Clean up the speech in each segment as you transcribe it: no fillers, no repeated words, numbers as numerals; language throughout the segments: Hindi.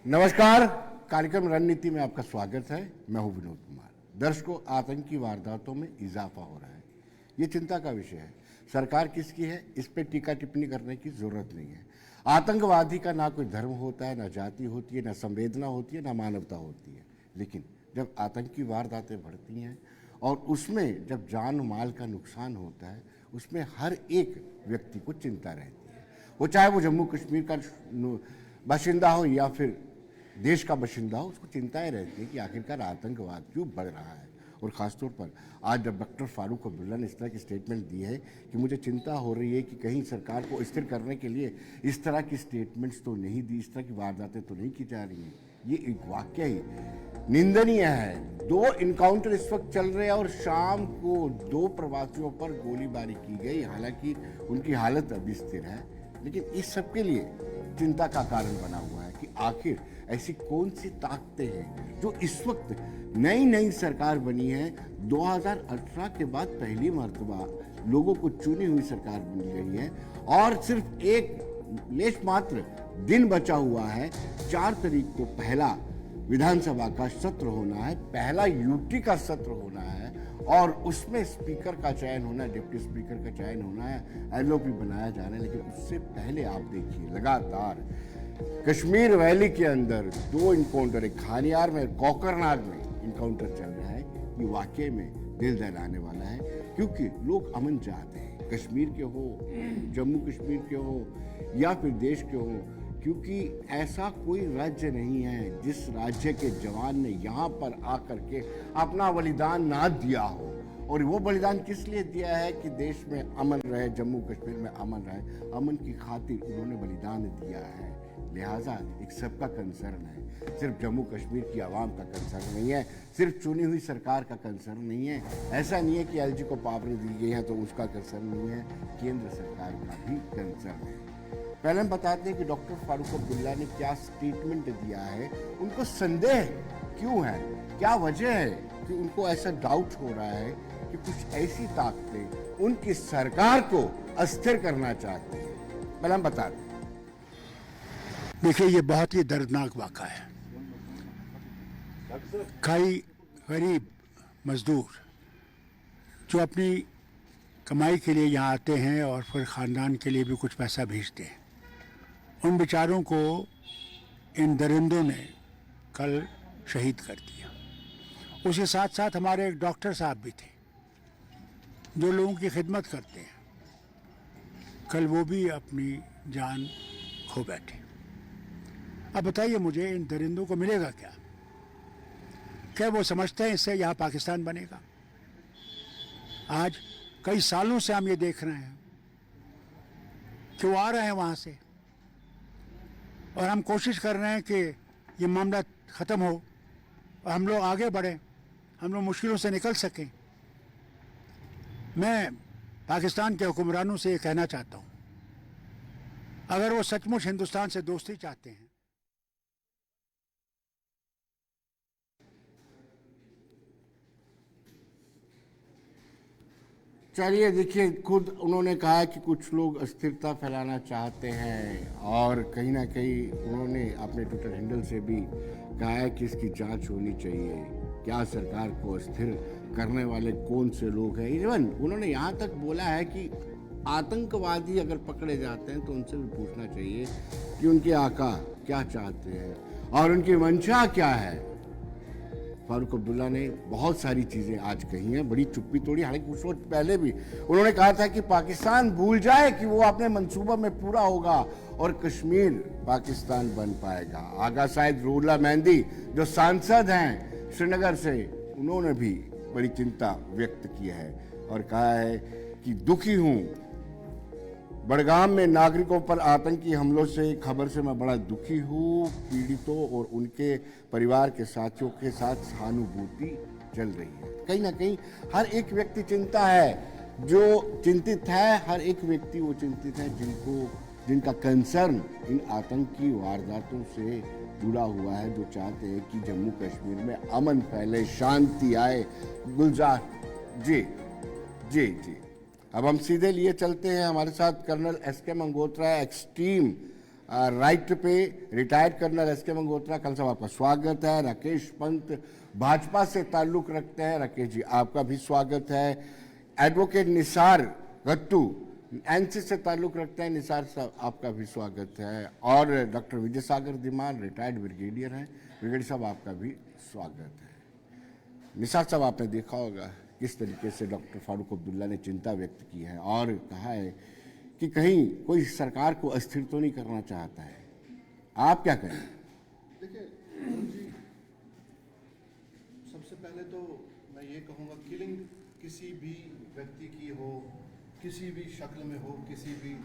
नमस्कार, कार्यक्रम रणनीति में आपका स्वागत है। मैं हूं विनोद कुमार। दर्शकों, आतंकी वारदातों में इजाफा हो रहा है, ये चिंता का विषय है। सरकार किसकी है, इस पे टीका टिप्पणी करने की जरूरत नहीं है। आतंकवादी का ना कोई धर्म होता है, ना जाति होती है, ना संवेदना होती है, ना मानवता होती है। लेकिन जब आतंकी वारदातें बढ़ती हैं और उसमें जब जान माल का नुकसान होता है, उसमें हर एक व्यक्ति को चिंता रहती है। वो चाहे वो जम्मू कश्मीर का बाशिंदा हो या फिर देश का बाशिंदा हो, उसको चिंताएं रहती है कि आखिरकार आतंकवाद क्यों बढ़ रहा है। और ख़ासतौर पर आज जब डॉक्टर फारूक अब्दुल्ला ने इस तरह की स्टेटमेंट दी है कि मुझे चिंता हो रही है कि कहीं सरकार को स्थिर करने के लिए इस तरह की स्टेटमेंट्स तो नहीं दी, इस तरह की वारदातें तो नहीं की जा रही हैं, ये एक वाकई ही निंदनीय है। 2 इनकाउंटर इस वक्त चल रहे हैं और शाम को 2 प्रवासियों पर गोलीबारी की गई। हालांकि उनकी हालत अभी स्थिर है, लेकिन इस सब के लिए चिंता का कारण बना हुआ है कि आखिर ऐसी कौन सी ताकतें हैं जो इस वक्त नई सरकार बनी है। 2018 के बाद पहली मर्तबा लोगों को चुनी हुई सरकार मिल रही है और सिर्फ एक लेश मात्र दिन बचा हुआ है। 4 तारीख को पहला विधानसभा का सत्र होना है, पहला यूटी का सत्र होना है और उसमें स्पीकर का चयन होना है, डिप्टी स्पीकर का चयन होना है, एलओपी बनाया जाना है। लेकिन उससे पहले आप देखिए, लगातार कश्मीर वैली के अंदर 2 इनकाउंटर, एक खानियार में, कोकरनाग में इनकाउंटर चल रहा है। ये वाकई में दिल दहलाने वाला है, क्योंकि लोग अमन चाहते हैं, कश्मीर के हो, जम्मू कश्मीर के हो या फिर देश के हो। क्योंकि ऐसा कोई राज्य नहीं है जिस राज्य के जवान ने यहाँ पर आकर के अपना बलिदान ना दिया हो। और वो बलिदान किस लिए दिया है कि देश में अमन रहे, जम्मू कश्मीर में अमन रहे। अमन की खातिर उन्होंने बलिदान दिया है। लिहाजा एक सबका कंसर्न है, सिर्फ जम्मू कश्मीर की आवाम का कंसर्न नहीं है, सिर्फ चुनी हुई सरकार का कंसर्न नहीं है। ऐसा नहीं है कि एलजी को पावरें दी गई हैं तो उसका कंसर्न नहीं है, केंद्र सरकार का भी कंसर्न है। पहले हम बताते हैं कि डॉक्टर फारूक अब्दुल्ला ने क्या स्टेटमेंट दिया है, उनको संदेह क्यों है, क्या वजह है कि उनको ऐसा डाउट हो रहा है कि कुछ ऐसी ताकतें उनकी सरकार को अस्थिर करना चाहती हैं। पहले हम बताते हैं। देखिए, ये बहुत ही दर्दनाक वाक़ा है। कई गरीब मजदूर जो अपनी कमाई के लिए यहाँ आते हैं और फिर ख़ानदान के लिए भी कुछ पैसा भेजते हैं, उन बेचारों को इन दरिंदों ने कल शहीद कर दिया। उसके साथ साथ हमारे एक डॉक्टर साहब भी थे जो लोगों की खिदमत करते हैं, कल वो भी अपनी जान खो बैठे। अब बताइए मुझे, इन दरिंदों को मिलेगा क्या? क्या वो समझते हैं इससे यहाँ पाकिस्तान बनेगा? आज कई सालों से हम ये देख रहे हैं कि वो आ रहे हैं वहाँ से और हम कोशिश कर रहे हैं कि ये मामला ख़त्म हो और हम लोग आगे बढ़ें, हम लोग मुश्किलों से निकल सकें। मैं पाकिस्तान के हुक्मरानों से ये कहना चाहता हूँ, अगर वो सचमुच हिंदुस्तान से दोस्ती चाहते हैं, चलिए देखिए, खुद उन्होंने कहा कि कुछ लोग अस्थिरता फैलाना चाहते हैं और कहीं ना कहीं उन्होंने अपने ट्विटर हैंडल से भी कहा है कि इसकी जांच होनी चाहिए। क्या सरकार को अस्थिर करने वाले कौन से लोग हैं? इवन उन्होंने यहाँ तक बोला है कि आतंकवादी अगर पकड़े जाते हैं तो उनसे भी पूछना चाहिए कि उनके आका क्या चाहते हैं और उनकी मंशा क्या है। फारूक अब्दुल्ला ने बहुत सारी चीज़ें आज कही हैं, बड़ी चुप्पी तोड़ी। हालांकि कुछ वक्त पहले भी उन्होंने कहा था कि पाकिस्तान भूल जाए कि वो अपने मंसूबा में पूरा होगा और कश्मीर पाकिस्तान बन पाएगा। आगा साहिब रूहुल्लाह मेहंदी जो सांसद हैं श्रीनगर से, उन्होंने भी बड़ी चिंता व्यक्त की है और कहा है कि दुखी हूँ, बड़गाम में नागरिकों पर आतंकी हमलों से खबर से मैं बड़ा दुखी हूँ। पीड़ितों और उनके परिवार के साथियों के साथ सहानुभूति चल रही है। कहीं ना कहीं हर एक व्यक्ति चिंता है, जो चिंतित है, हर एक व्यक्ति वो चिंतित है जिनका कंसर्न इन आतंकी वारदातों से जुड़ा हुआ है, जो चाहते हैं कि जम्मू कश्मीर में अमन फैले, शांति आए। गुलजार जी जी जी, अब हम सीधे लिए चलते हैं, हमारे साथ colonel S K. Mangotra, extreme right पे रिटायर्ड कर्नल एस.के. मंगोत्रा, कल साहब आपका स्वागत है। राकेश पंत भाजपा से ताल्लुक रखते हैं, राकेश जी आपका भी स्वागत है। एडवोकेट निसार गट्टू एनसी से ताल्लुक रखते हैं, निसार साहब आपका भी स्वागत है। और डॉक्टर विजय सागर धीमान रिटायर्ड ब्रिगेडियर हैं, ब्रिगेडियर साहब आपका भी स्वागत है। निसार साहब आपने देखा होगा किस तरीके से डॉक्टर फारूक अब्दुल्ला ने चिंता व्यक्त की है और कहा है कि कहीं कोई सरकार को अस्थिर तो नहीं करना चाहता है, आप क्या कहें? देखिए अरुण जी, सबसे पहले तो मैं ये कहूँगा, किलिंग किसी भी व्यक्ति की हो, किसी भी शक्ल में हो, किसी भी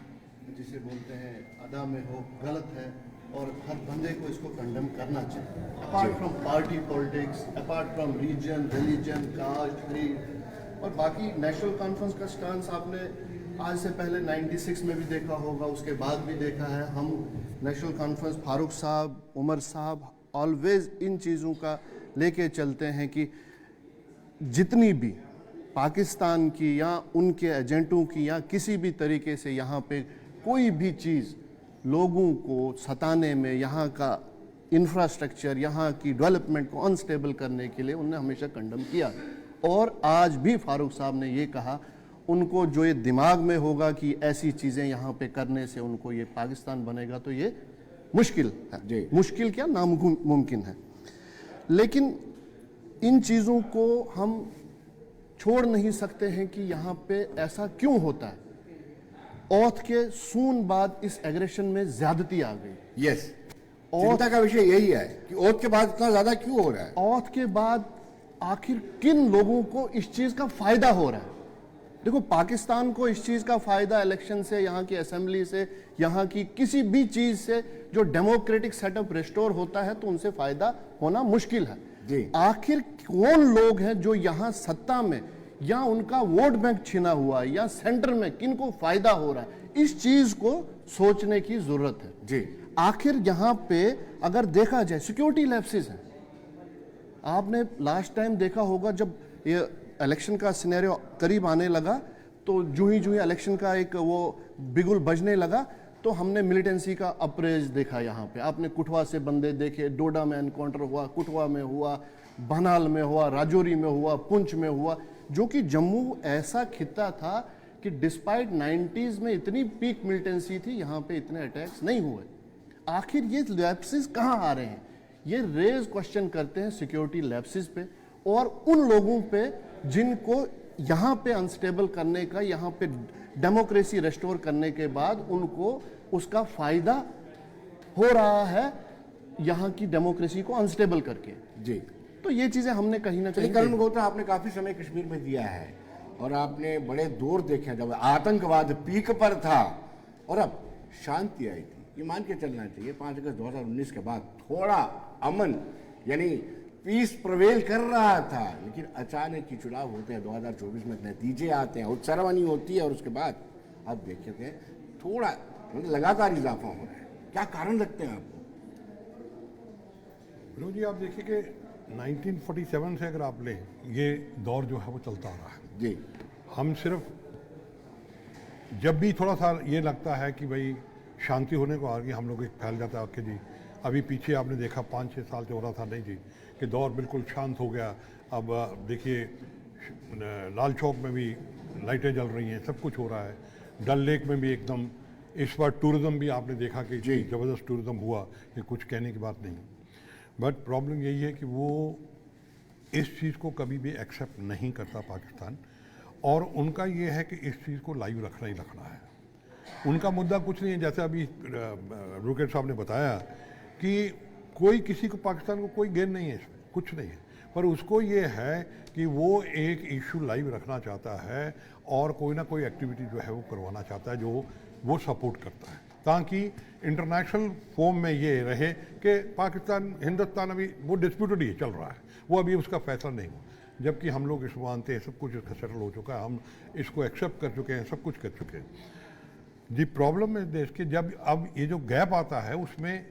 जिसे बोलते हैं अदा में हो, गलत है और हर बंदे को इसको कंडेम करना चाहिए। Apart from party politics, apart from region, religion, caste, creed और बाकी नेशनल कॉन्फ्रेंस का स्टांस आपने आज से पहले 96 में भी देखा होगा, उसके बाद भी देखा है। हम नेशनल कॉन्फ्रेंस फारूक साहब, उमर साहब ऑलवेज इन चीज़ों का लेके चलते हैं कि जितनी भी पाकिस्तान की या उनके एजेंटों की या किसी भी तरीके से यहाँ पे कोई भी चीज़ लोगों को सताने में, यहाँ का इंफ्रास्ट्रक्चर, यहाँ की डेवलपमेंट को अनस्टेबल करने के लिए उन्होंने हमेशा कंडम किया। और आज भी फारूक साहब ने ये कहा, उनको जो ये दिमाग में होगा कि ऐसी चीज़ें यहाँ पे करने से उनको ये पाकिस्तान बनेगा, तो ये मुश्किल है। मुश्किल क्या, नामुमकिन है। लेकिन इन चीज़ों को हम छोड़ नहीं सकते हैं कि यहाँ पे ऐसा क्यों होता है। औथ के सून बाद इस एग्रेशन में ज्यादती आ गई। यस, चिंता का विषय यही है कि औथ के बाद इतना ज्यादा क्यों हो रहा है। औथ के बाद आखिर किन लोगों को इस चीज का फायदा हो रहा है? देखो, पाकिस्तान को इस चीज का फायदा इलेक्शन से, यहाँ की असेंबली से, यहाँ की किसी भी चीज से जो डेमोक्रेटिक सेटअप रिस्टोर होता है तो उनसे फायदा होना मुश्किल है जी। आखिर कौन लोग हैं जो यहाँ सत्ता में या उनका वोट बैंक छिना हुआ है या सेंटर में किनको फायदा हो रहा है, इस चीज को सोचने की जरूरत है जी। आखिर यहाँ पे अगर देखा जाए, सिक्योरिटी लैप्सेस हैं। आपने लास्ट टाइम देखा होगा जब ये इलेक्शन का सिनेरियो करीब आने लगा तो जूं ही इलेक्शन का एक वो बिगुल बजने लगा तो हमने मिलिटेंसी का अप्रेज देखा। यहाँ पे आपने कुठवा से बंदे देखे, डोडा में एनकाउंटर हुआ, कुठवा में हुआ, बनाल में हुआ, राजौरी में हुआ, पुंछ में हुआ, जो कि जम्मू ऐसा खित्ता था कि डिस्पाइट 90s में इतनी पीक मिलिटेंसी थी, यहाँ पे इतने अटैक्स नहीं हुए। आखिर ये लैप्सेस कहाँ आ रहे हैं? ये रेज क्वेश्चन करते हैं सिक्योरिटी लैप्सेस पे और उन लोगों पे जिनको यहाँ पे अनस्टेबल करने का, यहाँ पे डेमोक्रेसी रेस्टोर करने के बाद उनको उसका फायदा हो रहा है यहाँ की डेमोक्रेसी को अनस्टेबल करके। जी, तो ये चीजें हमने कहीं ना कहीं करण मंगोत्रा, आपने काफी समय कश्मीर में दिया है और आपने बड़े दौर देखे जब आतंकवाद पीक पर था और अब शांति आई थी। ये मान के चलना चाहिए 5 अगस्त 2019 के बाद थोड़ा अमन यानी पीस प्रवेल कर रहा था, लेकिन अचानक ही चुनाव होते हैं, 2024 में नतीजे आते हैं, उत्सर्वनी होती है और उसके बाद अब देखते हैं थोड़ा लगातार इजाफा हो रहा है। क्या कारण लगते हैं आपको? विनोद जी, आप देखिए कि 1947 से अगर आप लें, ये दौर जो है वो चलता आ रहा है जी। हम सिर्फ जब भी थोड़ा सा ये लगता है कि भाई शांति होने को आ गई, हम लोग एक फैल जाता है कि जी अभी पीछे आपने देखा 5-6 साल से हो रहा था, नहीं जी कि दौर बिल्कुल शांत हो गया। अब देखिए लाल चौक में भी लाइटें जल रही हैं, सब कुछ हो रहा है। डल लेक में भी एकदम, इस बार टूरिज़्म भी आपने देखा कि ज़बरदस्त टूरिज़्म हुआ, ये कुछ कहने की बात नहीं। बट प्रॉब्लम यही है कि वो इस चीज़ को कभी भी एक्सेप्ट नहीं करता पाकिस्तान, और उनका ये है कि इस चीज़ को लाइव रखना ही रखना है। उनका मुद्दा कुछ नहीं है, जैसे अभी एडवोकेट साहब ने बताया कि कोई किसी को, पाकिस्तान को कोई गेन नहीं है इसमें, कुछ नहीं है, पर उसको ये है कि वो एक इशू लाइव रखना चाहता है और कोई ना कोई एक्टिविटी जो है वो करवाना चाहता है जो वो सपोर्ट करता है, ताकि इंटरनेशनल फॉर्म में ये रहे कि पाकिस्तान हिंदुस्तान अभी वो डिस्प्यूटेड ही चल रहा है, वो अभी उसका फैसला नहीं हुआ, जबकि हम लोग इसको मानते हैं, सब कुछ इसका सेटल हो चुका है, हम इसको एक्सेप्ट कर चुके हैं, सब कुछ कर चुके हैं। दी प्रॉब्लम है देश के, जब अब ये जो गैप आता है उसमें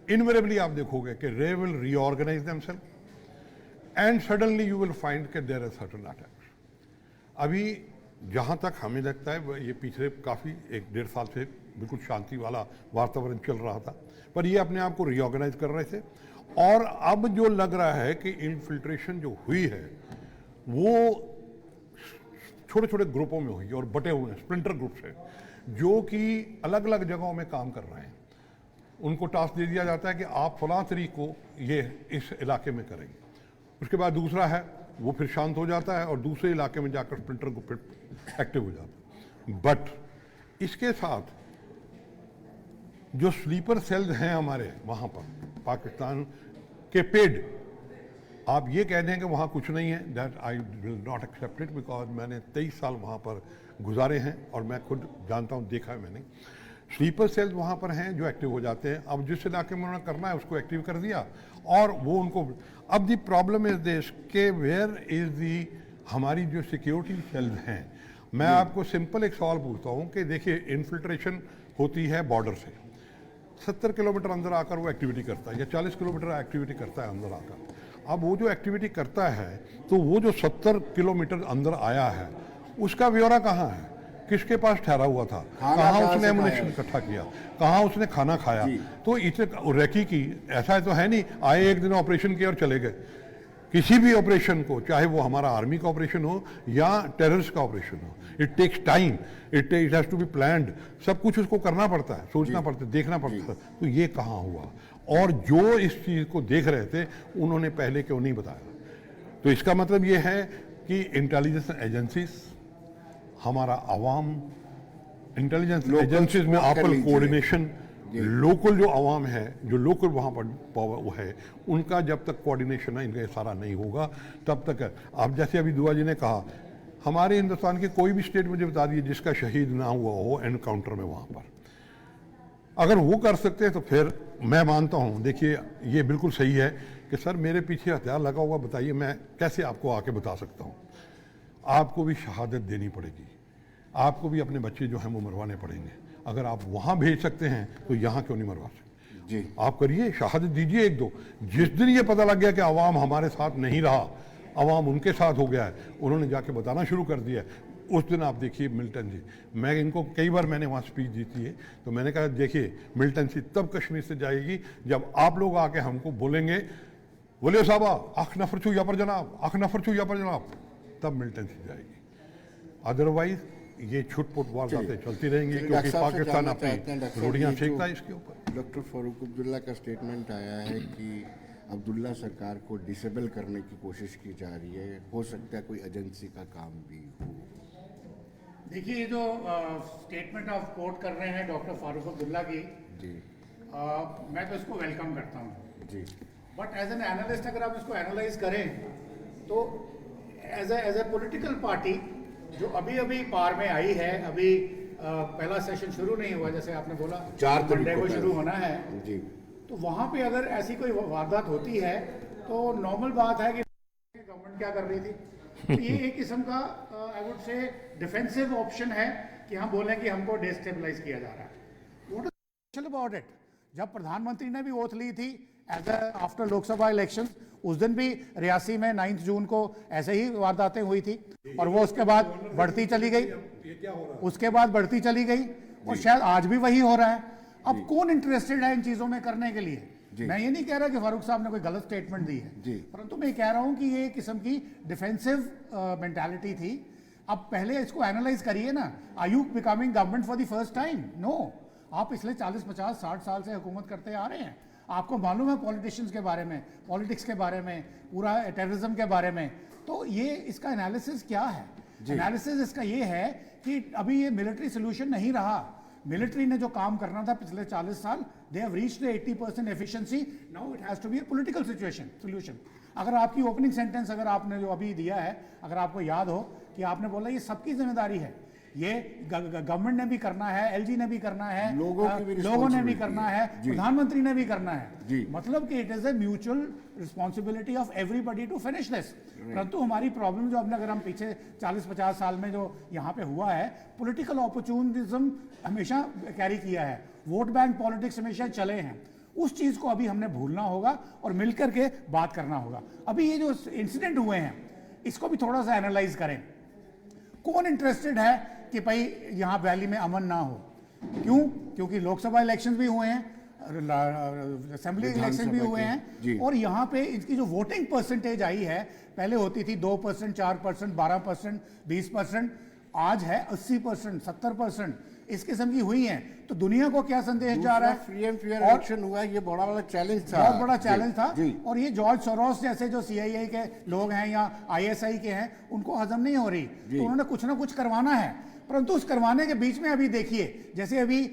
इनवेरेबली आप देखोगे कि they will reorganize themselves and suddenly you will find कि देयर आर सर्टेन अटैक्स। अभी जहाँ तक हमें लगता है ये पिछले काफ़ी 1-1.5 साल से बिल्कुल शांति वाला वातावरण चल रहा था, पर ये अपने आप को रीऑर्गेनाइज कर रहे थे। और अब जो लग रहा है कि इन्फिल्ट्रेशन जो हुई है वो छोटे छोटे ग्रुपों में हुई और बटे हुए हैं, स्प्लिंटर ग्रुप्स है जो कि अलग अलग जगहों में काम कर रहे हैं। उनको टास्क दे दिया जाता है कि आप फलां तरीक को ये इस इलाके में करेंगे, उसके बाद दूसरा है वो फिर शांत हो जाता है और दूसरे इलाके में जाकर स्प्लिंटर ग्रुप फिर एक्टिव हो जाता है। बट इसके साथ जो स्लीपर सेल्स हैं हमारे वहाँ पर पाकिस्तान के पेड, आप ये कह दें कि वहाँ कुछ नहीं है, that I will not accept it, because मैंने 23 साल वहाँ पर गुजारे हैं और मैं खुद जानता हूँ, देखा है मैंने। स्लीपर सेल्स वहाँ पर हैं जो एक्टिव हो जाते हैं। अब जिस इलाके में उन्होंने करना है उसको एक्टिव कर दिया और वो उनको, अब दी प्रॉब्लम इज दिस के वेयर इज दी हमारी जो सिक्योरिटी सेल्स हैं। मैं आपको सिंपल एक सवाल पूछता हूँ कि देखिए इन्फिल्ट्रेशन होती है बॉर्डर से, 70 किलोमीटर अंदर आकर वो एक्टिविटी करता है या 40 किलोमीटर एक्टिविटी करता है अंदर आकर। अब वो जो एक्टिविटी करता है तो वो जो 70 किलोमीटर अंदर आया है उसका ब्यौरा कहाँ है, किसके पास ठहरा हुआ था, कहाँ उसने एमुनेशन इकट्ठा किया, कहाँ उसने खाना खाया। तो इसे रेकी की ऐसा तो है नहीं आए एक दिन ऑपरेशन किया और चले गए। किसी भी ऑपरेशन को, चाहे वो हमारा आर्मी का ऑपरेशन हो या टेररिस्ट का ऑपरेशन हो, it takes time, it has to be planned, सब कुछ उसको करना पड़ता है, सोचना पड़ता है, देखना पड़ता है। तो ये कहाँ हुआ, और जो इस चीज़ को देख रहे थे उन्होंने पहले क्यों नहीं बताया। तो इसका मतलब ये है कि इंटेलिजेंस एजेंसीज, हमारा आवाम, इंटेलिजेंस एजेंसीज में आपस कोऑर्डिनेशन, लोकल जो आवाम है, जो लोकल वहाँ पर वो है, उनका जब तक कोऑर्डिनेशन है इनका सारा नहीं होगा तब तक है। आप जैसे अभी दुआ जी ने कहा, हमारे हिंदुस्तान के कोई भी स्टेट मुझे बता दिए जिसका शहीद ना हुआ हो एनकाउंटर में, वहाँ पर अगर वो कर सकते हैं तो फिर मैं मानता हूँ। देखिए ये बिल्कुल सही है कि सर मेरे पीछे हथियार लगा हुआ, बताइए मैं कैसे आपको आके बता सकता हूँ। आपको भी शहादत देनी पड़ेगी, आपको भी अपने बच्चे जो हैं वो मरवाने पड़ेंगे। अगर आप वहाँ भेज सकते हैं तो यहाँ क्यों नहीं मरवा सकते जी। आप करिए, शहादत दीजिए एक दो। जिस दिन ये पता लग गया कि अवाम हमारे साथ नहीं रहा, अवाम उनके साथ हो गया है, उन्होंने जाके बताना शुरू कर दिया है, उस दिन आप देखिए मिल्टन जी, मैं इनको कई बार मैंने वहाँ स्पीच दी थी, तो मैंने कहा देखिए मिल्टन जी तब कश्मीर से जाएगी जब आप लोग आके हमको बोलेंगे बोले साहबा आख नफर छू या पर जनाब, आख नफर छू या पर जनाब, तब मिल्टन सी जाएगी। अदरवाइज ये छुटपुट वारदातें चलती रहेंगी क्योंकि पाकिस्तान अपनी रोटियां सेकता है इसके ऊपर। डॉक्टर फारूक अब्दुल्ला का स्टेटमेंट आया है कि अब्दुल्ला सरकार को डिसेबल करने की कोशिश की जा रही है, हो सकता है कोई एजेंसी का काम भी हो। देखिए ये जो स्टेटमेंट आप कोट कर रहे हैं डॉक्टर फारूक अब्दुल्ला की, जी मैं तो इसको वेलकम करता हूँ। जी, बट एज एन एनालिस्ट अगर आप इसको एनालाइज करें तो एज ए पॉलिटिकल पार्टी जो अभी अभी पार में आई है, अभी पहला सेशन शुरू नहीं हुआ, जैसे आपने बोला 4 मंडे को शुरू होना है, जी, तो वहाँ पे अगर ऐसी कोई वारदात होती है तो नॉर्मल बात है कि गवर्नमेंट क्या कर रही थी। तो ये एक किस्म का I would say defensive option है कि हम बोलें कि हमको डिस्टेबलाइज किया जा रहा है। What is special about it? जब प्रधानमंत्री ने भी ओथ ली थी एज आफ्टर लोकसभा इलेक्शंस, उस दिन भी रियासी में 9 जून को ऐसे ही वारदातें हुई थी और वो उसके बाद बढ़ती चली गई, उसके बाद बढ़ती चली गई और शायद आज भी वही हो रहा है। अब कौन इंटरेस्टेड है इन चीजों में करने के लिए? मैं ये नहीं कह रहा कि फारूक साहब ने कोई गलत स्टेटमेंट दी है, परंतु मैं कह रहा हूं कि ये एक किस्म की डिफेंसिव मेंटालिटी थी। अब पहले इसको एनालाइज करिए ना, are you becoming government for the first time? No, आप पिछले 40, 50, 60 साल से हुकूमत करते आ रहे हैं। आपको मालूम है पॉलिटिशियंस के बारे में, पॉलिटिक्स के बारे में, पूरा टेररिज्म के बारे में। तो ये इसका एनालिसिस क्या है? एनालिसिस इसका ये है कि अभी ये मिलिट्री सोल्यूशन नहीं रहा। मिलिट्री ने जो काम करना था पिछले 40 साल, they have reached 80% efficiency, now it has to be a political solution. अगर आपकी ओपनिंग सेंटेंस अगर आपने जो अभी दिया है, अगर आपको याद हो कि आपने बोला ये सबकी जिम्मेदारी है, ये गवर्नमेंट ने भी करना है, एलजी ने भी करना है, लोगों ने भी करना है, प्रधानमंत्री ने भी करना है। मतलब कि it is a mutual responsibility of everybody to finish this. परंतु हमारी प्रॉब्लम जो अगर हम पीछे 40-50 साल में जो यहाँ पे हुआ है, पॉलिटिकल अपॉर्चुनिज्म हमेशा कैरी किया है, वोट बैंक पॉलिटिक्स हमेशा चले हैं। उस चीज को अभी हमने भूलना होगा और मिलकर के बात करना होगा। अभी ये जो इंसिडेंट हुए हैं इसको भी थोड़ा सा एनालाइज करें। कौन इंटरेस्टेड है कि भाई यहाँ वैली में अमन ना हो? क्यों? क्योंकि लोकसभा इलेक्शन भी हुए हैं, असेंबली इलेक्शन भी हुए हैं, और यहाँ पे इसकी जो वोटिंग परसेंटेज आई है, पहले होती थी 2%, 4%, 12%, 20%, आज है 80%, 70%, इस किस्म की हुई हैं। तो दुनिया को क्या संदेश जा रहा है? फ्री एंड फेयर इलेक्शन हुआ है, ये बड़ा बड़ा चैलेंज था, बहुत बड़ा चैलेंज था। जी। और ये जॉर्ज सोरोस जैसे जो CIA के लोग हैं या ISI के हैं, उनको हजम नहीं हो रही, तो उन्होंने कुछ ना कुछ करवाना है। परंतु उस करवाने के बीच में अभी देखिए, जैसे अभी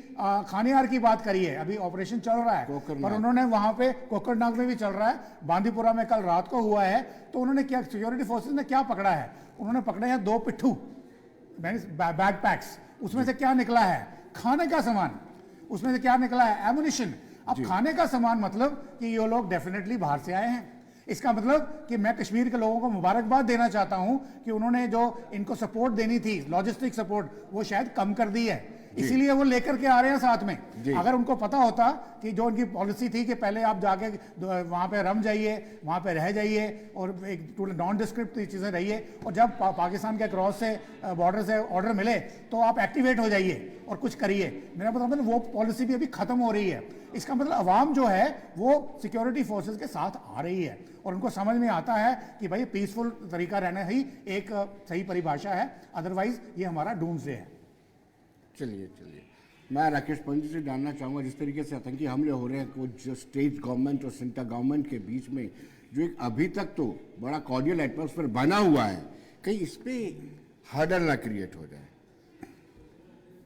खानियार की बात करी है, अभी ऑपरेशन चल रहा है, पर उन्होंने वहां पे कोकरनाग में भी चल रहा है, बांदीपुरा में कल रात को हुआ है, तो उन्होंने क्या, सिक्योरिटी फोर्सेस ने क्या पकड़ा है? उन्होंने पकड़े हैं 2 पिट्ठू बैकपैक्स। उसमें से क्या निकला है? खाने का सामान। उसमें से क्या निकला है? एमुनिशन। अब खाने का सामान मतलब कि ये लोग डेफिनेटली बाहर से आए हैं। इसका मतलब कि मैं कश्मीर के लोगों को मुबारकबाद देना चाहता हूं कि उन्होंने जो इनको सपोर्ट देनी थी, लॉजिस्टिक सपोर्ट, वो शायद कम कर दी है, इसीलिए वो लेकर के आ रहे हैं साथ में। अगर उनको पता होता कि जो उनकी पॉलिसी थी कि पहले आप जाके वहां पे रम जाइए, वहां पे रह जाइए और एक नॉन डिस्क्रिप्टिव चीजें रहिए, और जब पाकिस्तान के क्रॉस से बॉर्डर से ऑर्डर मिले तो आप एक्टिवेट हो जाइए और कुछ करिए, मेरा मतलब वो पॉलिसी भी अभी खत्म हो रही है। इसका मतलब अवाम जो है वो सिक्योरिटी फोर्सेस के साथ आ रही है और उनको समझ में आता है कि भाई पीसफुल तरीका रहना ही एक सही परिभाषा है, अदरवाइज ये हमारा डूम्सडे है। चलिए, मैं राकेश पंडित से जानना चाहूँगा, जिस तरीके से आतंकी हमले हो रहे हैं, कुछ जो स्टेट गवर्नमेंट और सेंट्रल गवर्नमेंट के बीच में जो एक अभी तक तो बड़ा कॉर्डियल एटमॉस्फेयर बना हुआ है, कहीं इस पे हर्डल ना क्रिएट हो जाए?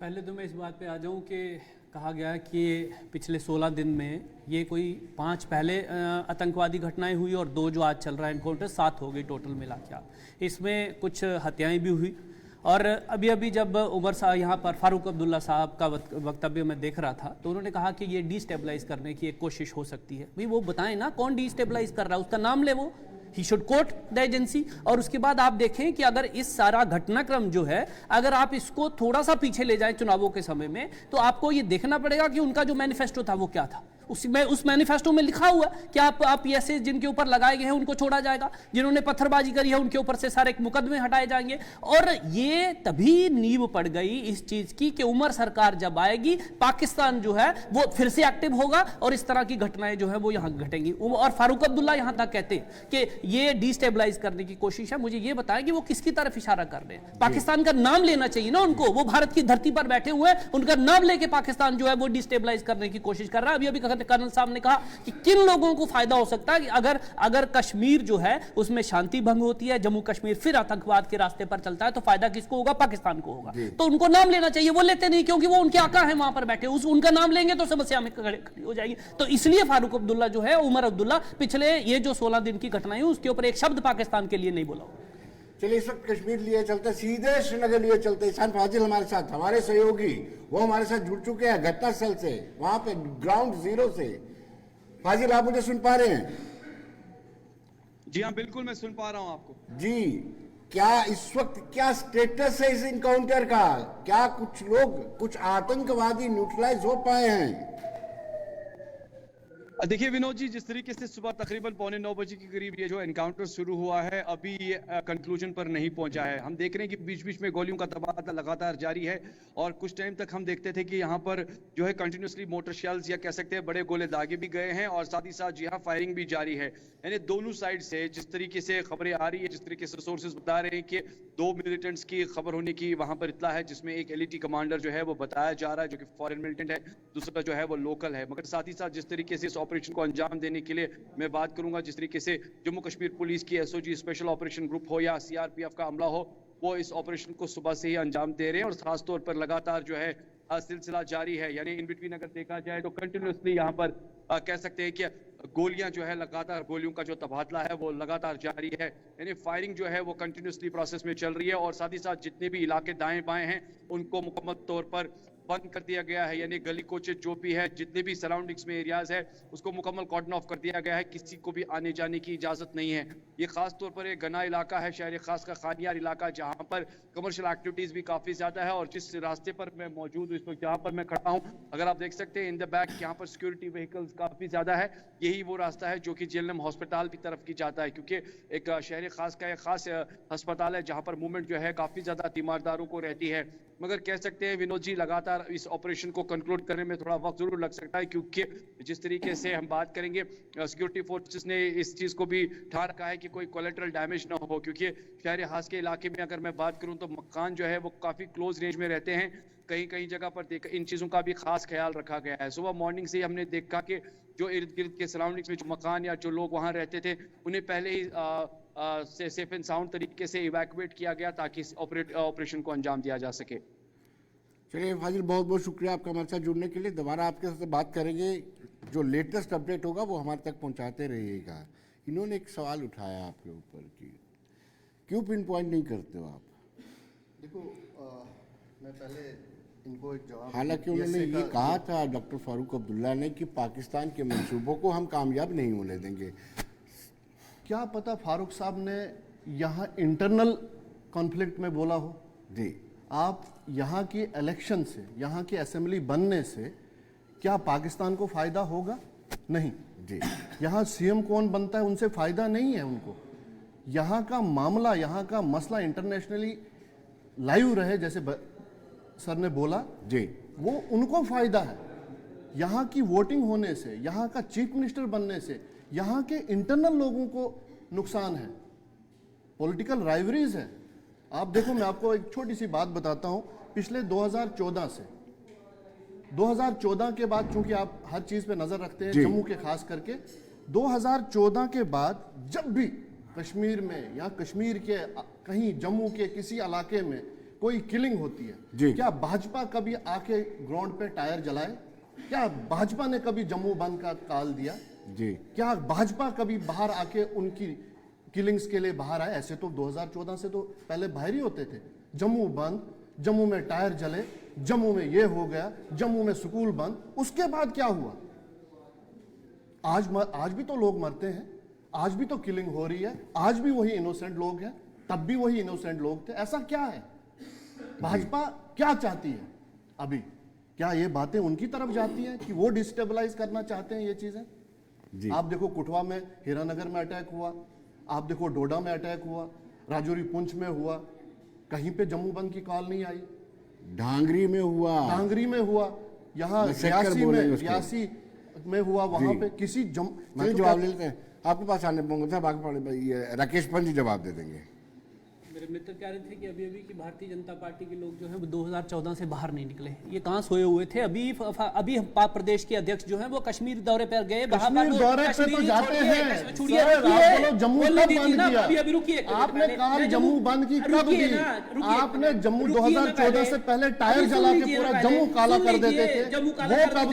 पहले तो मैं इस बात पे आ जाऊं कि कहा गया है कि पिछले 16 दिन में ये कोई 5 पहले आतंकवादी घटनाएं हुई और 2 जो आज चल रहा है एनकाउंटर, 7 हो गई टोटल मिला के। इसमें कुछ हत्याएं भी हुई। और अभी जब उमर साहब यहाँ पर फारूक अब्दुल्ला साहब का वक्तव्य मैं देख रहा था, तो उन्होंने कहा कि ये डिस्टेबलाइज करने की एक कोशिश हो सकती है। भाई वो बताएं ना कौन डिस्टेबलाइज कर रहा है, उसका नाम ले, वो ही शुड कोट द एजेंसी। और उसके बाद आप देखें कि अगर इस सारा घटनाक्रम जो है, अगर आप इसको थोड़ा सा पीछे ले जाएं चुनावों के समय में, तो आपको ये देखना पड़ेगा कि उनका जो मैनिफेस्टो था वो क्या था। उस मैनिफेस्टो में लिखा हुआ कि आप ऐसे जिनके ऊपर लगाए गए हैं उनको छोड़ा जाएगा, जिन्होंने पत्थरबाजी करी है उनके ऊपर से सारे मुकदमे हटाए जाएंगे। और ये तभी नींव पड़ गई इस चीज की कि उमर सरकार जब आएगी, पाकिस्तान जो है वो फिर से एक्टिव होगा और इस तरह की घटनाएं जो है वो यहां घटेंगी। और फारूक अब्दुल्ला यहां तक कहते हैं कि ये डिस्टेबलाइज करने की कोशिश है। मुझे ये बताएं कि वो किसकी तरफ इशारा कर रहे हैं? पाकिस्तान का नाम लेना चाहिए ना उनको, वो भारत की धरती पर बैठे हुए हैं, उनका नाम लेके पाकिस्तान जो है वो डिस्टेबलाइज करने की कोशिश कर रहा है। अभी कर्नल साहब ने कहा कि किन लोगों को फायदा हो सकता है कि अगर कश्मीर जो है उसमें शांति भंग होती है, जम्मू कश्मीर फिर आतंकवाद के रास्ते पर चलता है, तो फायदा किसको होगा? पाकिस्तान को होगा। तो उनको नाम लेना चाहिए, वो लेते नहीं क्योंकि वो उनके आका हैं वहां पर बैठे, उनका नाम लेंगे तो समस्या में खड़ी हो जाएगी। तो इसलिए फारूक अब्दुल्ला जो है, उमर अब्दुल्ला, पिछले ये जो 16 दिन की घटनाएं उसके ऊपर एक शब्द पाकिस्तान के लिए नहीं बोला। चलिए, इस वक्त कश्मीर लिए चलते, सीधे श्रीनगर लिए चलते। इहसान फाजिल हमारे साथ, हमारे सहयोगी, वो हमारे साथ जुड़ चुके हैं घटनास्थल से, वहां पे ग्राउंड जीरो से। फाजिल, आप मुझे सुन पा रहे हैं? जी हाँ, बिल्कुल मैं सुन पा रहा हूं आपको। जी, क्या इस वक्त क्या स्टेटस है इस इनकाउंटर का? क्या कुछ आतंकवादी न्यूट्रलाइज हो पाए हैं? देखिए विनोद जी, जिस तरीके से सुबह तकरीबन 8:45 बजे के करीब ये जो एनकाउंटर शुरू हुआ है, अभी ये कंक्लूजन पर नहीं पहुंचा है। हम देख रहे हैं कि बीच बीच में गोलियों का तबादला लगातार जारी है और कुछ टाइम तक हम देखते थे कि यहाँ पर जो है कंटिन्यूसली मोटर शेल्स या कह सकते हैं बड़े गोले दागे भी गए हैं और साथ ही साथ यहाँ फायरिंग भी जारी है। यानी दोनों साइड से जिस तरीके से खबरें आ रही है, जिस तरीके से सोर्सेज बता रहे हैं कि 2 मिलिटेंट्स की खबर होने की वहां पर इत्ला है, जिसमें एक LET कमांडर जो है वो बताया जा रहा है जो कि फॉरेन मिलिटेंट है, दूसरा जो है वो लोकल है। मगर साथ ही साथ जिस तरीके से इस ऑपरेशन को अंजाम देने के लिए मैं बात करूंगा, जिस तरीके से जम्मू कश्मीर पुलिस की SOG स्पेशल ऑपरेशन ग्रुप हो या CRPF का अमला हो, वो इस ऑपरेशन को सुबह से ही अंजाम दे रहे हैं और खासतौर पर लगातार जो है सिलसिला जारी है। यानी इन बिटवीन अगर देखा जाए तो कंटिन्यूसली यहाँ पर कह सकते हैं कि गोलियां जो है लगातार, गोलियों का जो तबादला है वो लगातार जारी है। यानी फायरिंग जो है वो कंटिन्यूसली प्रोसेस में चल रही है और साथ ही साथ जितने भी इलाके दाएं बाएं हैं उनको मुकम्मल तौर पर बंद कर दिया गया है, यानी गली कोचे जो भी है, जितने भी सराउंडिंग्स में एरियाज है, उसको मुकम्मल कॉर्डन ऑफ कर दिया गया है। किसी को भी आने जाने की इजाजत नहीं है। ये खास तौर पर एक घना इलाका है, शहर खास का खानियार इलाका, जहां पर कमर्शियल एक्टिविटीज भी काफी ज्यादा है। और जिस रास्ते पर मैं मौजूद हूँ इस वक्त, जहां पर मैं खड़ा हूँ, अगर आप देख सकते हैं इन द बैक, यहाँ पर सिक्योरिटी व्हीकल्स काफी ज्यादा है। यही वो रास्ता है जो कि जेएलएम हॉस्पिटल की तरफ की जाता है, क्योंकि एक शहर खास का एक खास अस्पताल है जहां पर मूवमेंट जो है काफी ज्यादा तीमारदारों को रहती है। मगर कह सकते हैं विनोद जी, लगातार इस ऑपरेशन को कंक्लूड करने में थोड़ा वक्त जरूर लग सकता है, क्योंकि जिस तरीके से हम बात करेंगे, सिक्योरिटी फोर्सेस ने इस चीज को भी ठान रखा है कि कोई कोलेटरल डैमेज ना हो, क्योंकि शहर खास के इलाके में अगर मैं बात करूं तो मकान जो है वो काफी क्लोज रेंज में रहते हैं। कहीं कहीं जगह पर इन चीजों का भी खास ख्याल रखा गया है। सुबह मॉर्निंग से ही हमने देखा कि जो इर्द गिर्द के सराउंडिंग्स में जो मकान या जो लोग वहां रहते थे, उन्हें पहले ही सेफ एंड साउंड तरीके से इवैक्यूएट किया गया ताकि ऑपरेशन को अंजाम दिया जा सके। चलिए फाजिल, बहुत बहुत शुक्रिया आपका हमारे साथ जुड़ने के लिए। दोबारा आपके साथ बात करेंगे, जो लेटेस्ट अपडेट होगा वो हमारे तक पहुंचाते रहिएगा। इन्होंने एक सवाल उठाया आपके ऊपर कि क्यों पिन पॉइंट नहीं करते हो आप? देखो, मैं पहले इनको एक जवाब, हालांकि उन्होंने ये कहा था डॉक्टर फारूक अब्दुल्ला ने कि पाकिस्तान के मंसूबों को हम कामयाब नहीं होने देंगे। क्या पता फारूक साहब ने यहाँ इंटरनल कॉन्फ्लिक्ट में बोला हो। जी, आप यहाँ की इलेक्शन से, यहाँ की असेंबली बनने से क्या पाकिस्तान को फायदा होगा? नहीं जी। यहाँ सीएम कौन बनता है उनसे फायदा नहीं है उनको। यहाँ का मामला, यहाँ का मसला इंटरनेशनली लाइव रहे, जैसे सर ने बोला जी, वो उनको फायदा है। यहाँ की वोटिंग होने से, यहाँ का चीफ मिनिस्टर बनने से यहाँ के इंटरनल लोगों को नुकसान है, पॉलिटिकल राइवरीज है। आप देखो, मैं आपको एक छोटी सी बात बताता हूँ। पिछले 2014 से 2014 के बाद, चूंकि आप हर चीज पे नजर रखते हैं, जम्मू के खास करके, 2014 के बाद जब भी कश्मीर में या कश्मीर के कहीं जम्मू के किसी इलाके में कोई किलिंग होती है, क्या भाजपा कभी आके ग्राउंड पे टायर जलाए? क्या भाजपा ने कभी जम्मू बंद का कॉल दिया? जी। क्या भाजपा कभी बाहर आके उनकी किलिंग्स के लिए बाहर आए? ऐसे तो 2014 से तो पहले बाहर ही होते थे। जम्मू बंद, जम्मू में टायर जले, जम्मू में ये हो गया, जम्मू में स्कूल बंद। उसके बाद क्या हुआ? आज भी तो लोग मरते हैं, आज भी तो किलिंग हो रही है, आज भी वही इनोसेंट लोग हैं, तब भी वही इनोसेंट लोग थे। ऐसा क्या है? भाजपा क्या चाहती है अभी? क्या ये बातें उनकी तरफ जाती हैं कि वो डिस्टेबलाइज करना चाहते हैं ये चीजें? आप देखो, कुटवा में, हीरानगर में अटैक हुआ, आप देखो डोडा में अटैक हुआ, राजौरी पुंछ में हुआ, कहीं पे जम्मू बंद की कॉल नहीं आई। डांगरी में हुआ, यहाँ रियासी में हुआ, वहां पे किसी जवाब ले लेते हैं। आपके पास आने पाऊंगा, राकेश पंत जी जवाब दे देंगे। मेरे मित्र कह रहे थे कि अभी की भारतीय जनता पार्टी के लोग जो हैं वो 2014 से बाहर नहीं निकले, ये कहाँ सोए हुए थे? अभी प्रदेश के अध्यक्ष जो हैं वो कश्मीर दौरे पर गए। कश्मीर दौरे पे तो जाते हैं, जम्मू कब बंद किया? अभी रुकिए, आपने कहा जम्मू बंद की कब की? आपने जम्मू 2014 से पहले टायर जला के पूरा जम्मू काला कर देते थे, वो कब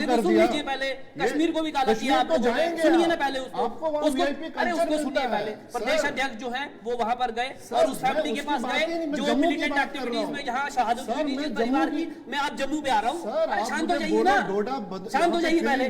कर दिया? पहले कश्मीर को भी काला किया। तो जाएंगे, सुनिए ना पहले आपको उसको सुनिए पहले। प्रदेश अध्यक्ष जो है वो वहां पर गए और उस फैमिली के पास गए जो मिलिटेंट एक्टिविटीज में जहां शहादत हुई थी परिवार की। मैं आप जम्मू में आ रहा हूं, शांत हो जाइए ना, शांत हो जाइए पहले,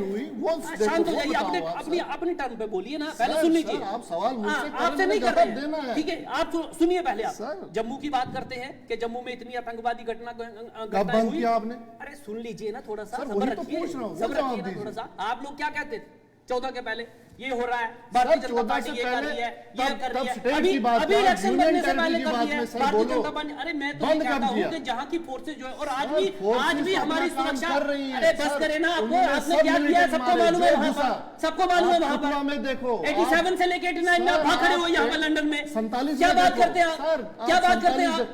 शांत हो जाइए, अपने टर्न पे बोलिए ना, पहले सुन लीजिए। आप सवाल मुझसे आपसे नहीं कर रहे हैं, ठीक है? आप सुनिए पहले। आप जम्मू की बात करते हैं कि जम्मू में इतनी आतंकवादी घटना कब बंद किया आपने? अरे सुन लीजिए ना, थोड़ा सा सब्र रखिए, सब्र रखिए ना थोड़ा सा। आप लोग क्या कहते थे 14 के पहले? ये हो रहा है, भारतीय जनता पार्टी ये कर रही है, ये कर रही है, अभी इलेक्शन बनने से पहले कर रही है भारतीय जनता पार्टी। अरे मैं तो ये कहता हूँ कि जहाँ की फोर्सेज जो है, और आज भी हमारी सुरक्षा, अरे बस करे ना, आपने क्या किया सबको मालूम है, वहाँ पर सबको मालूम है। वहाँ पर देखो 87 से लेकर 89 में आप खड़े हो यहाँ पर लंदन में, 47 क्या बात करते हैं आप? क्या बात करते हैं आप?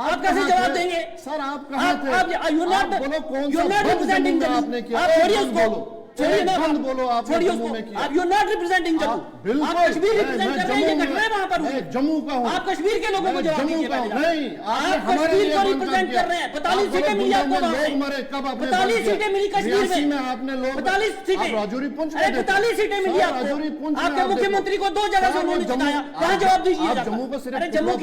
आप कैसे जवाब देंगे? सर आप कहाँ थे? आप बोलो कौन सा रिप्रेजेंटिंग आपने किया? आप छोड़िए उसको, छोड़िए ना, बंद बोलो आप छोड़िए जम्मू उसको। में किया। आप यू नॉट रिप्रेजेंटिंग जम्मू, बिल्कुल आप कश्मीर रिप्रेजेंट कर रहे हैं, ये घटना है वहां पर हुई। मैं जम्मू का हूँ, आप कश्मीर के लोगों को मैं जवाब जम्मू दीजिए का हूँ। पहले। नहीं, आपने आप हमारे कश्मीर लिए को बंद रिप्रेजेंट किया। कर रहे हैं। आप 42 बोलो सीटें मिली आपको बुंदेलखंड वहां में से। लोग मरे, कब आपने 42 बंद किया? सीटें मिली कश्मीर 83 में, में आपने लोग 42 सीटें, आप राजौरी पुंछ में अरे देखो। 42 सीटें मिली सर, आपको। राजौरी पुंछ में आपके आप मुख्यमंत्री देखो। को 2 जगह से सर, उन्होंने जम्मू- जिताया, वहां जवाब दीजिए। आप जम्मू को सिर्फ अरे जम्मू